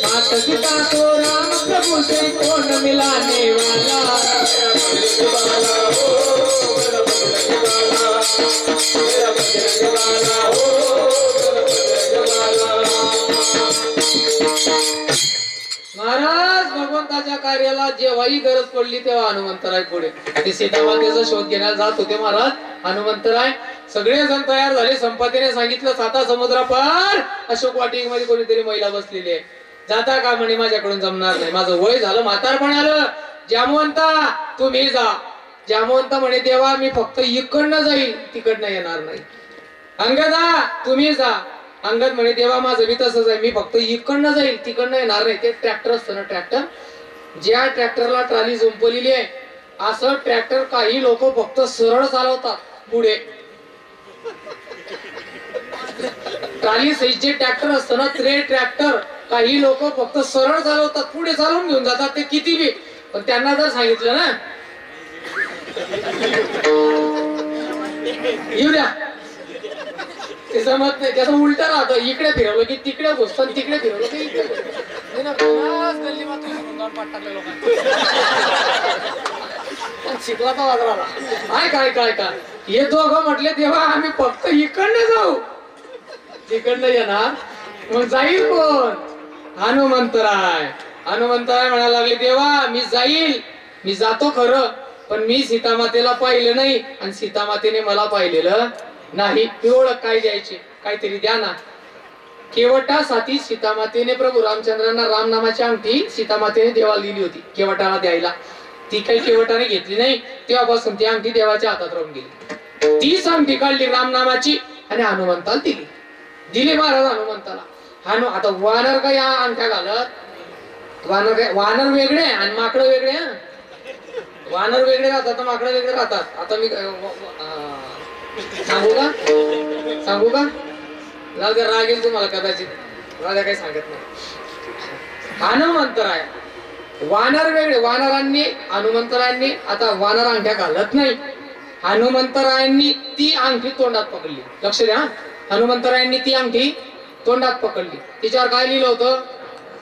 मात सीता को राम प्रभु से कौन मिलाने वाला। महाराज भगवंताच्या कार्याला जेव्हाही गरज पडली तेव्हा हनुमंतराय पुढे ते सीतामातेचा शोध घेण्याला जात होते. महाराज हनुमंतराय सगळेजण तयार झाले. संपतीने सांगितलं साता समुद्रा पार अशोक वाटिक मध्ये कोणीतरी महिला बसलेली आहे. जाता का म्हणे माझ्याकडून जमणार नाही, माझं वय झालं, म्हातारपण आलं. जामवंता तुम्ही जा. जामवंत म्हणे देवा मी फक्त इकडनं जाईल, तिकडनं येणार नाही. अंगदा तुम्ही जा. अंगद म्हणे देवा माझं बी तसंच आहे, मी फक्त इकडनं जाईल, तिकडनं येणार नाही. ते ट्रॅक्टर असतं ना, ट्रॅक्टर ज्या ट्रॅक्टरला ट्राली जुंपलेली आहे असं ट्रॅक्टर काही लोक फक्त सरळ चालवतात पुढे. ट्राली सहित जे ट्रॅक्टर असतं ना ते ट्रॅक्टर काही लोक फक्त सरळ चालवतात, पुढे चालवून घेऊन जातात ते किती बी. पण त्यांना जर सांगितलं ना येऊ द्या ते जमत नाही, त्याचं उलट राहतं. इकडे फिरवलं की तिकडे घुसतं, तिकडे फिरवलं की इकडे शिकला तर वाजराला. काय काय काय काय हे दोघं म्हटले तेव्हा आम्ही फक्त इकडनं जाऊ, तिकडनं येणार. मग जाईल कोण? हनुमंतराय. हनुमंतराय म्हणायला लागले देवा मी जाईल, मी जातो खरं, पण मी सीतामातेला पाहिलं नाही आणि सीतामातेने मला पाहिलेलं नाही. ती ओळख काय द्यायची, काहीतरी द्या ना. केवटासाठी सीतामातेने प्रभू रामचंद्रांना राम नामाची अंगठी सीतामातेने देवाला दिली होती केवटाला द्यायला. ती काही केवटाने घेतली नाही. तेव्हापासून ती अंगठी देवाच्या हातात राहून गेली. तीच अंगठी काढली राम नामाची आणि हनुमंताला दिली. दिली महाराज हनुमंताला. आता वानर का या अंगठ्या घालत? वानर काय, वानर वेगळे आणि माकडं वेगळे. वानर वेगळे राहतात, माकडं वेगळे राहतात. आता मी सांगू का जाऊ द्या, राग येईल तुम्हाला कदाचित, राजा काही सांगत नाही. हनुमंतराय वानर वेगळे. वानरांनी हनुमंतरायांनी आता वानर अंगठ्या घालत नाही. हनुमंतरायांनी ती अंगठी तोंडात पकडली. लक्ष द्या, हनुमंतरायांनी ती अंगठी तोंडात पकडली. तिच्यावर काय लिहिलं होतं?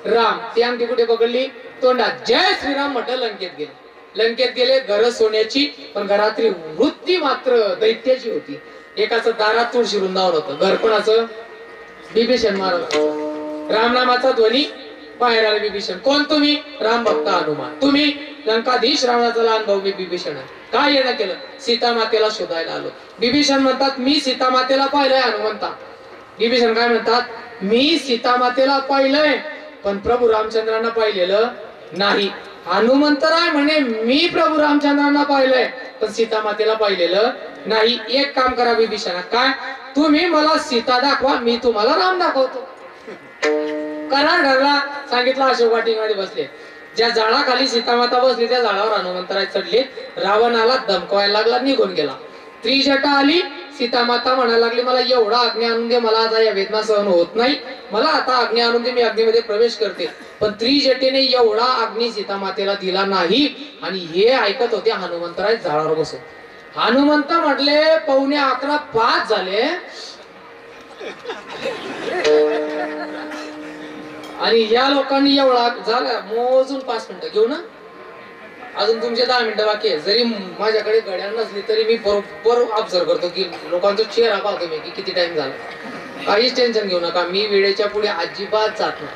राम. ती अंगठी कुठे पकडली? तोंडात. जय श्रीराम म्हटलं, लंकेत गेले. लंकेत गेले. घर सोन्याची पण घरातली वृत्ती मात्र दैत्याची होती. एकाचं दारात तुळशी वृंदावन होतं. घर कोणाचं? बिभीषण महाराज. रामनामाचा ध्वनी बाहेर आले. बिभीषण कोण? तुम्ही? राम भक्त हनुमान. तुम्ही? लंकाधीश रावणाचा लहान भाऊ मी बिभीषण आहे. काय येणं केलं? सीतामातेला शोधायला आलो. बिभीषण म्हणतात मी सीतामातेला पाहिलंय. हनुमंता बिभीषण काय म्हणतात? मी सीतामातेला पाहिलंय पण प्रभू रामचंद्रांना पाहिलेलं नाही. हनुमंतराय म्हणे मी प्रभू रामचंद्रांना पाहिलंय पण सीतामातेला पाहिलेलं नाही. एक काम करा बिभीषणा, काय? तुम्ही मला सीता दाखवा, मी तुम्हाला राम दाखवतो. करार ठरला. सांगितलं अशोक वाटिकेमध्ये बसले. ज्या झाडाखाली सीतामाता बसली त्या झाडावर हनुमंतराय चढले. रावणाला धमकवायला लागला, निघून गेला. त्रिजटा आली. सीतामाता म्हणायला लागली मला एवढा अग्नी आणून दे, मला आता या वेदना सहन होत नाही, मला आता अग्नी आणून दे, मी अग्नीमध्ये प्रवेश करते. पण त्रिजटेने एवढा अग्नी सीतामातेला दिला नाही. आणि हे ऐकत होते हनुमंतराय झाडावर बसून. हनुमंत म्हटले 11:45 झाले आणि या लोकांनी एवढा झाला. मोजून 5 मिनिटं घेऊ ना, अजून तुमचे 10 मिनिटं बाकी आहे. जरी माझ्याकडे घड्याळ नसली तरी मी बरोबर ऑब्झर्व करतो की लोकांचा चेहरा पाहतो मी की किती टाइम झाला. काहीच टेन्शन घेऊ नका, मी वेळेच्या पुढे अजिबात जात नाही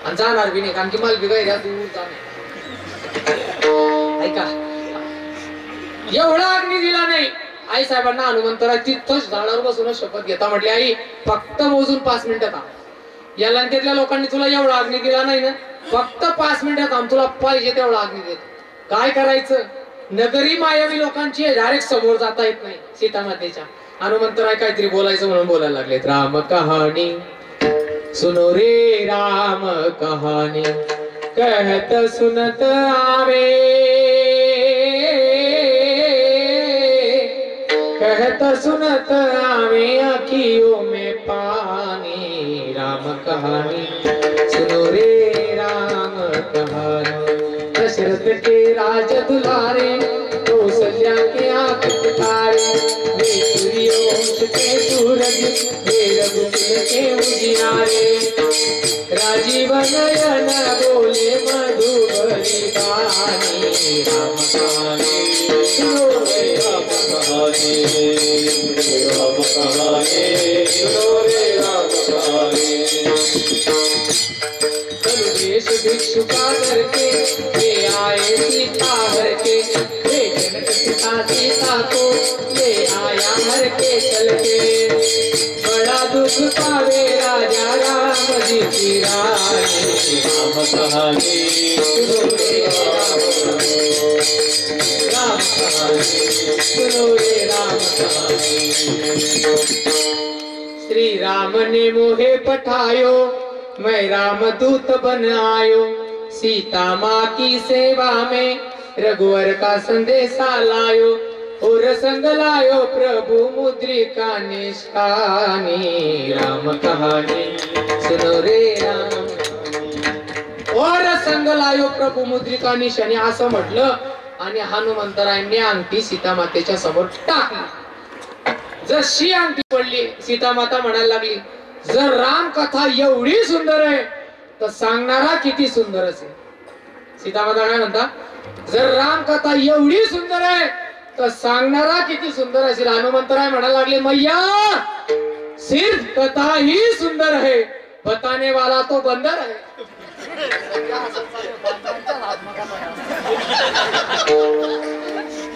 आणि जाणार बी नाही, कारण की मला बिघायला दूर जाणार. ऐका, एवढा अग्नी दिला नाही. आई साहेबांना हनुमंतराय तिथंच झाडावर बसूनच शपथ घेता म्हटले आई फक्त मोजून 5 मिनिटं थांब. या लंकेतल्या लोकांनी तुला एवढा अग्नी दिला नाही ना, फक्त 5 मिनिटं थांब, तुला पाहिजे तेवढा अग्नी देतो. काय करायचं? नगरी मायावी लोकांची डायरेक्ट समोर जाता येत नाही सीतामातेच्या. हनुमंतराय काहीतरी बोलायचं म्हणून बोलायला लागले. राम कहाणी सुनो रे राम कहानी कहत सुनत आवे, कहत सुनत आवे अखियों में पानी. राम कहानी सुनो रे राम कहानी दशरथ के राज दुलारे कौशल्या के आंख पुकारे वे सूर्यों के सूरज हे रघुकुल के उजियारे राजीव नयन बोले मधुबरी वाणी राम कहानी सुनो रे राम कहानी राम कहानी सुनो रे राम कहानी देश भिक्षुका करके ले आए सीता हर के ले जनक पिता सीता को ले आया हर के चल के बड़ा दुख पावे राजा राम जी की रानी राम कहानी सुनो रे राम कहानी सुनो रे राम कहानी श्री राम ने मोहे पठायो मैं रामदूत बन आयो सीता माँ की सेवा में रघुवर का संदेशा लायो और संग लायो प्रभु मुद्रिका निष्ठानी राम कहानी सुनो रे राम और संग लायो प्रभु मुद्रिका निशाणी असं म्हटलं आणि हनुमंतरायांनी अंगठी सीता मातेच्या समोर टाकली जशी अंगठी पडली सीता माता म्हणायला लागली जर राम कथा एवढी सुंदर आहे तर सांगणारा किती सुंदर असेल सीता माता काय म्हणता जर राम कथा एवढी सुंदर आहे तर सांगणारा किती सुंदर असेल हनुमंतराय म्हणायला लागले मैया सिर्फ कथा ही सुंदर है बताने वाला तो बंदर है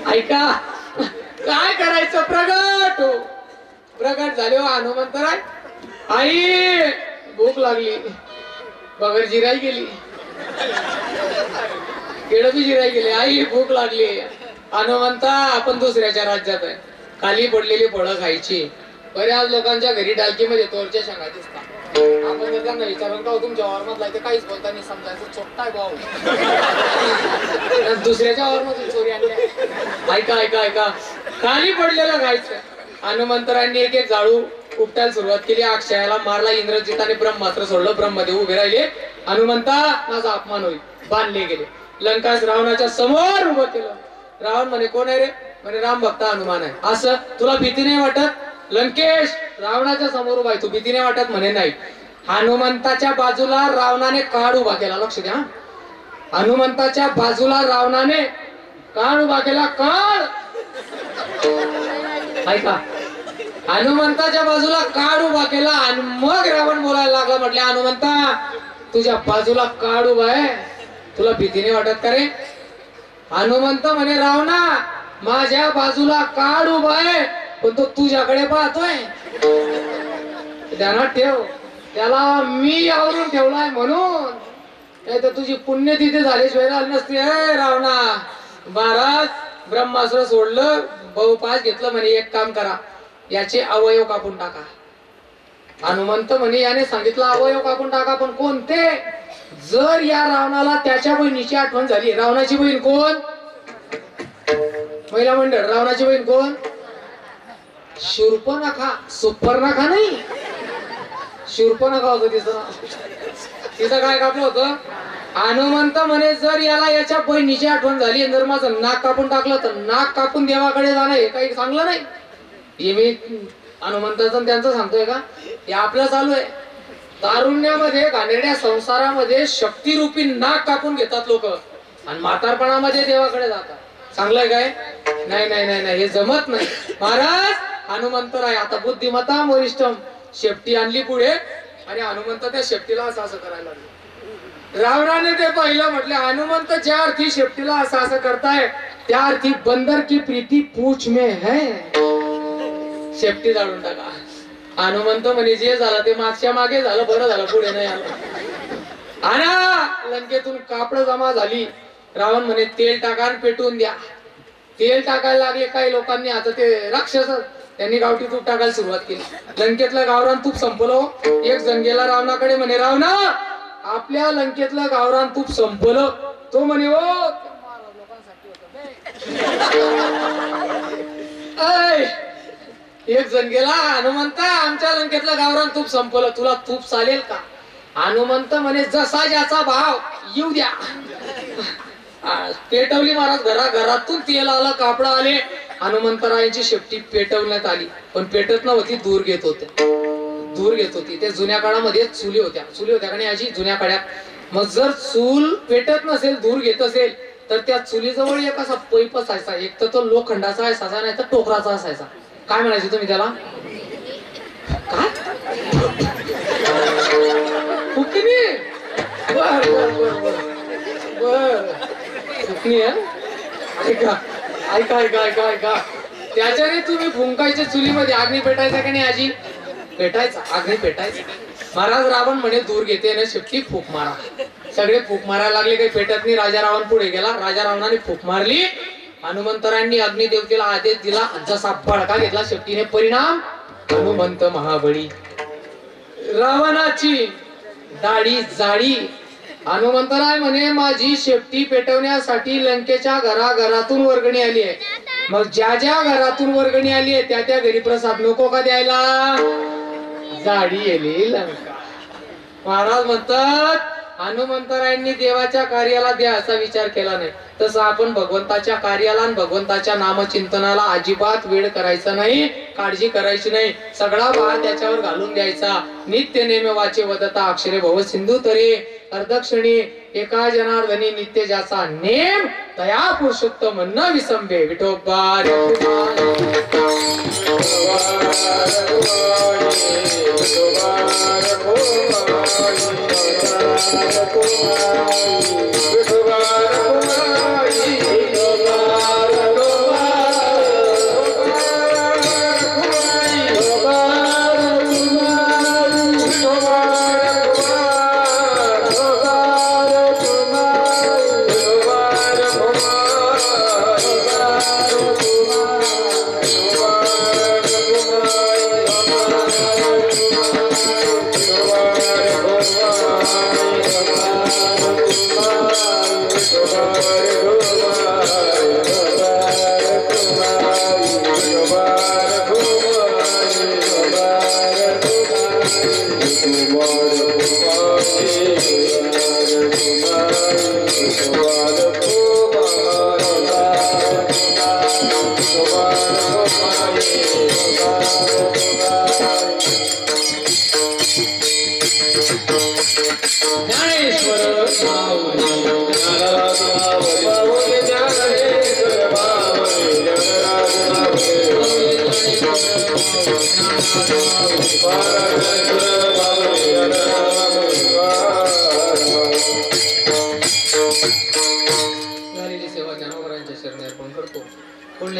ऐका काय करायचं प्रगट झाले हो हनुमंतराय आई भूक लागली बगर जिराई गेली केळ बी जिराई गेली आई भूक लागली हनुमंता आपण दुसऱ्याच्या राज्यात आहे खाली पडलेली फळं खायची बऱ्याच लोकांच्या घरी डालकीमध्ये तोरच्या शेंगा दिसतात आपण जर त्यांना विचारून का तुमच्या वावरमधला ते काहीच बोलता नाही समजायचं चोट्टा आहे भाऊ दुसऱ्याच्या वावरमधून चोरी आणली ऐका ऐका ऐका खाली पडलेलं खायचं हनुमंतरांनी एक एक जाळू उपटायला सुरुवात केली अक्षयाला मारला इंद्रजिताने ब्रह्मास्त्र सोडलं ब्रह्मदेव उभे राहिले हनुमंता माझा अपमान होईल बांधले गेले लंकास रावणाच्या समोर उभं केलं रावण म्हणे कोण आहे रे म्हणे राम भक्त हनुमान आहे असं तुला भीती नाही वाटत लंकेश रावणाच्या समोर उभा आहे तू भीती नाही वाटत म्हणे नाही हनुमंताच्या बाजूला रावणाने काळ उभा केला लक्ष द्या हनुमंताच्या बाजूला रावणाने काळ उभा केला काळ ऐका हनुमंताच्या बाजूला काळ उभा केला आणि मग रावण बोलायला लागला म्हटले हनुमंता तुझ्या बाजूला काळ उभा आहे तुला भीती नाही वाटत का रे हनुमंत म्हणे रावणा माझ्या बाजूला काळ उभा आहे पण तो तुझ्याकडे पाहतोय ध्यानात ठेव त्याला मी आवरून ठेवलाय म्हणून नाही तर तुझी पुण्यतिथी झाल्याशिवाय झाली नसती रावणा महाराज ब्रह्मास्त्र सोडलं बहुपास घेतलं म्हणे एक काम करा याचे अवयव कापून टाका हनुमंत म्हणे याने सांगितलं अवयव कापून टाका पण कोणते जर या रावणाला त्याच्या बहिणीची आठवण झाली रावणाची बहीण कोण महिला मंडळ रावणाची बहीण कोण शूर्पणखा सुपर्णखा नाही शूर्पणखा होतं तिचं काय कापलं होतं हनुमंत म्हणे जर याला याच्या बहिणीची आठवण झाली जर माझं नाक कापून टाकलं तर नाक कापून देवाकडे जाणं हे काही चांगलं नाही हे मी हनुमंताचं त्यांचं सांगतोय का हे आपलं चालू आहे तारुण्यामध्ये घाणेरड्या संसारामध्ये शक्तिरूपी नाक कापून घेतात लोक आणि म्हातारपणामध्ये देवाकडे जातात चांगलंय काय नाही नाही नाही नाही हे जमत नाही महाराज हनुमंतराय आता बुद्धिमत्ता वरिष्ठम शेपटी आणली पुढे आणि हनुमंत त्या शेपटीला असं असं करायला लागले रावणाने ते पाहिलं म्हटले हनुमंत ज्या अर्थी शेपटीला असं असं करताय त्या अर्थी बंदर की प्रीती पूछ में है शेपटी जाळून टाका हनुमंत म्हणे जे झालं ते मागच्या मागे झालं बरं झालं पुढे नाही आलं आणि लंकेतून कापड जमा झाली रावण म्हणे तेल टाका आणि पेटवून द्या तेल टाकायला लागले काही लोकांनी आता ते राक्षस त्यांनी गावठी तूप टाकायला सुरुवात केली लंकेतलं गावरान तूप संपलं एक जण गेला रावणाकडे म्हणे रावणा आपल्या लंकेतलं गावरान तूप संपलं तो म्हणे ओ एक जण गेला हनुमंता आमच्या लंकेतलं गावरान तूप संपलं तुला तूप चालेल का हनुमंत म्हणे जसा ज्याचा भाव येऊ द्या पेटवली महाराज घरातून तेल आलं कापड आले हनुमंतरायांची शेपटी पेटवण्यात आली, पण पेटत नव्हती, दूर घेत होती. त्या जुन्या काळामध्ये चुली होत्या आणि आजी जुन्या काळात. मग जर चूल पेटत नसेल, दूर घेत असेल, तर त्या चुलीजवळ एक असा पैप असायचा. एक तर तो लोखंडाचा असायचा, नाही तर टोकराचा असायचा. काय म्हणायचे तुम्ही त्याला? काय? फुकणी? बर फुकणी. ऐका. त्याच्याने तुम्ही फुंकायचे चुलीमध्ये. अग्नी पेटायचा का नाही आजी? पेटायचा, अग्नी पेटायचा. महाराज रावण म्हणे दूर घेते ना शेपटी, फूक मारा. सगळे फूक मारायला लागले, काही पेटत नाही. राजा रावण पुढे गेला. राजा रावणाने फूक मारली. हनुमंतरांनी अग्निदेवतेला आदेश दिला. जसा भडका घेतला शेपटीने, परिणाम हनुमंत महाबळी. रावणाची दाढी जाडी. हनुमंतराय म्हणे माझी शेपटी पेटवण्यासाठी लंकेच्या घराघरातून वर्गणी आली आहे. मग ज्या घरातून वर्गणी आली आहे त्या घरी प्रसाद नको का द्यायला? जाडी येली लंका. महाराज म्हणतात हनुमंतरायांनी देवाच्या कार्याला द्यायचा विचार केला नाही. तसं आपण भगवंताच्या कार्याला आणि भगवंताच्या नामचिंतनाला अजिबात वेळ करायचा नाही, काळजी करायची नाही. सगळा भार त्याच्यावर घालून द्यायचा. नित्य नेम वाचे वदता अक्षरे भव सिंधू तरे अर्धक्षणी एका जनार्दनी नित्य ज्याचा नेम तया पुरुषोत्तम न विसंबे. विठोबा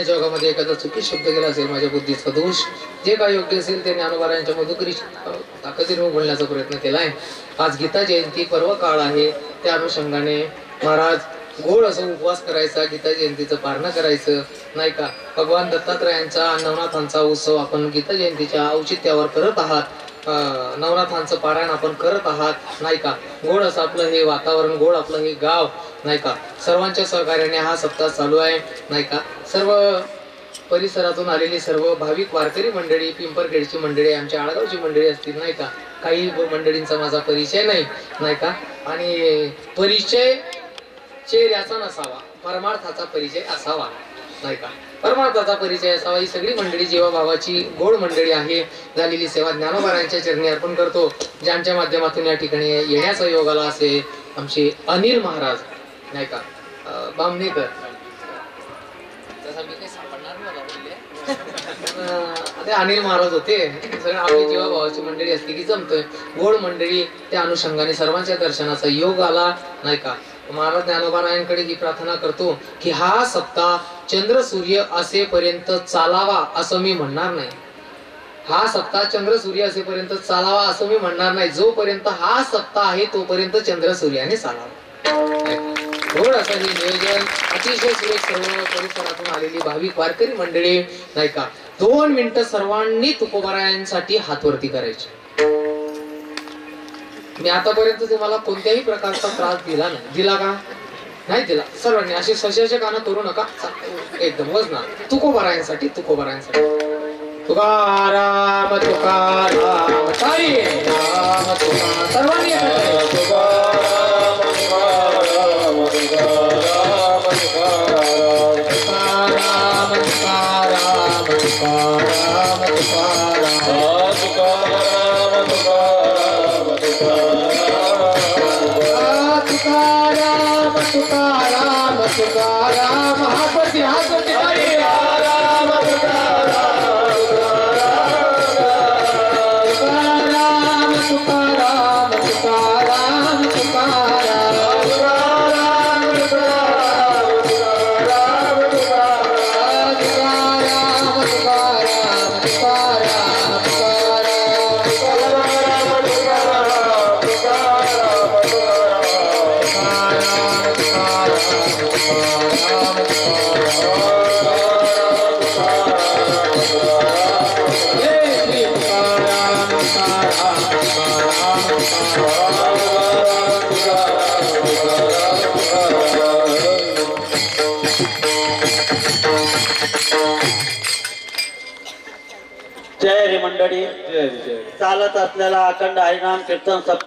जगामध्ये एखादा चुकी शब्द गेला असेल, माझ्या बुद्धीचा दोष, जे काय योग्य असेल ते ज्ञानोबारायांच्या मधुकरी ताकदीने बोलण्याचा प्रयत्न केलाय. आज गीता जयंती पर्व काळ आहे. त्या अनुषंगाने महाराज गोड असं उपवास करायचा, गीता जयंतीचं पारणं करायचं, नाही का. भगवान दत्तात्रयांचा नवनाथांचा उत्सव आपण गीता जयंतीच्या औचित्यावर करत आहात. नवनाथांचं पारायण आपण करत आहात, नाही का. गोड असं आपलं हे वातावरण, गोड आपलं हे गाव, नाही का. सर्वांच्या सहकार्याने हा सप्ताह चालू आहे, नाही का. सर्व परिसरातून आलेली सर्व भाविक वारकरी मंडळी, पिंपरखेडची मंडळी, आमच्या आळगावची मंडळी असतील, नाही का. काही मंडळींचा माझा परिचय नाही, नाही का. आणि परिचय चेहऱ्याचा नसावा, परमार्थाचा परिचय असावा, नाही का. परमार्थाचा परिचय असावा. ही सगळी मंडळी जीवाभावाची गोड मंडळी आहे. झालेली सेवा ज्ञानोबारायांच्या चरणी अर्पण करतो. ज्यांच्या माध्यमातून या ठिकाणी येण्याचा योग आला असे आमचे अनिल महाराज, नाही का, बामणेकर. ते अनिल महाराज होते. सगळे आपली जीवाभावाची मंडळी असते की जमतोय. गोड मंडळी, त्या अनुषंगाने सर्वांच्या दर्शनाचा योग आला, नाही का. महाराज ज्ञानोबारायांकडे ही प्रार्थना करतो की हा सप्ताह चंद्र सूर्य असेपर्यंत चालावा असं मी म्हणणार नाही. हा सप्ताह चंद्र सूर्य असेपर्यंत चालावा असं मी म्हणणार नाही. जोपर्यंत हा सप्ताह आहे तोपर्यंत चंद्र सूर्याने चालावा. गोड असं हे नियोजन, अतिशय सुरेख. सर्व परिसरातून आलेली भाविक वारकरी मंडळी, नाही का. 2 मिनिटं सर्वांनी तुकोबारायांसाठी हातवरती करायचे. मी आतापर्यंत तुम्हाला कोणत्याही प्रकारचा त्रास दिला नाही. दिला का? नाही दिला. सर्वांनी असे सशाचे कानं करू नका. एकदम वजना तुकोबारायांसाठी, तुकोबारायांसाठी. तुकाराम तुकाराम साई राम तुकाराम. सर्वांनी तुकाराम तुकाराम तुकाराम तुकाराम तुकाराम हातवरती हातवरती हरी राम तुकाराम तुकाराम तुकाराम जय रे मंडळी. चालत असलेला अखंड हरिनाम कीर्तन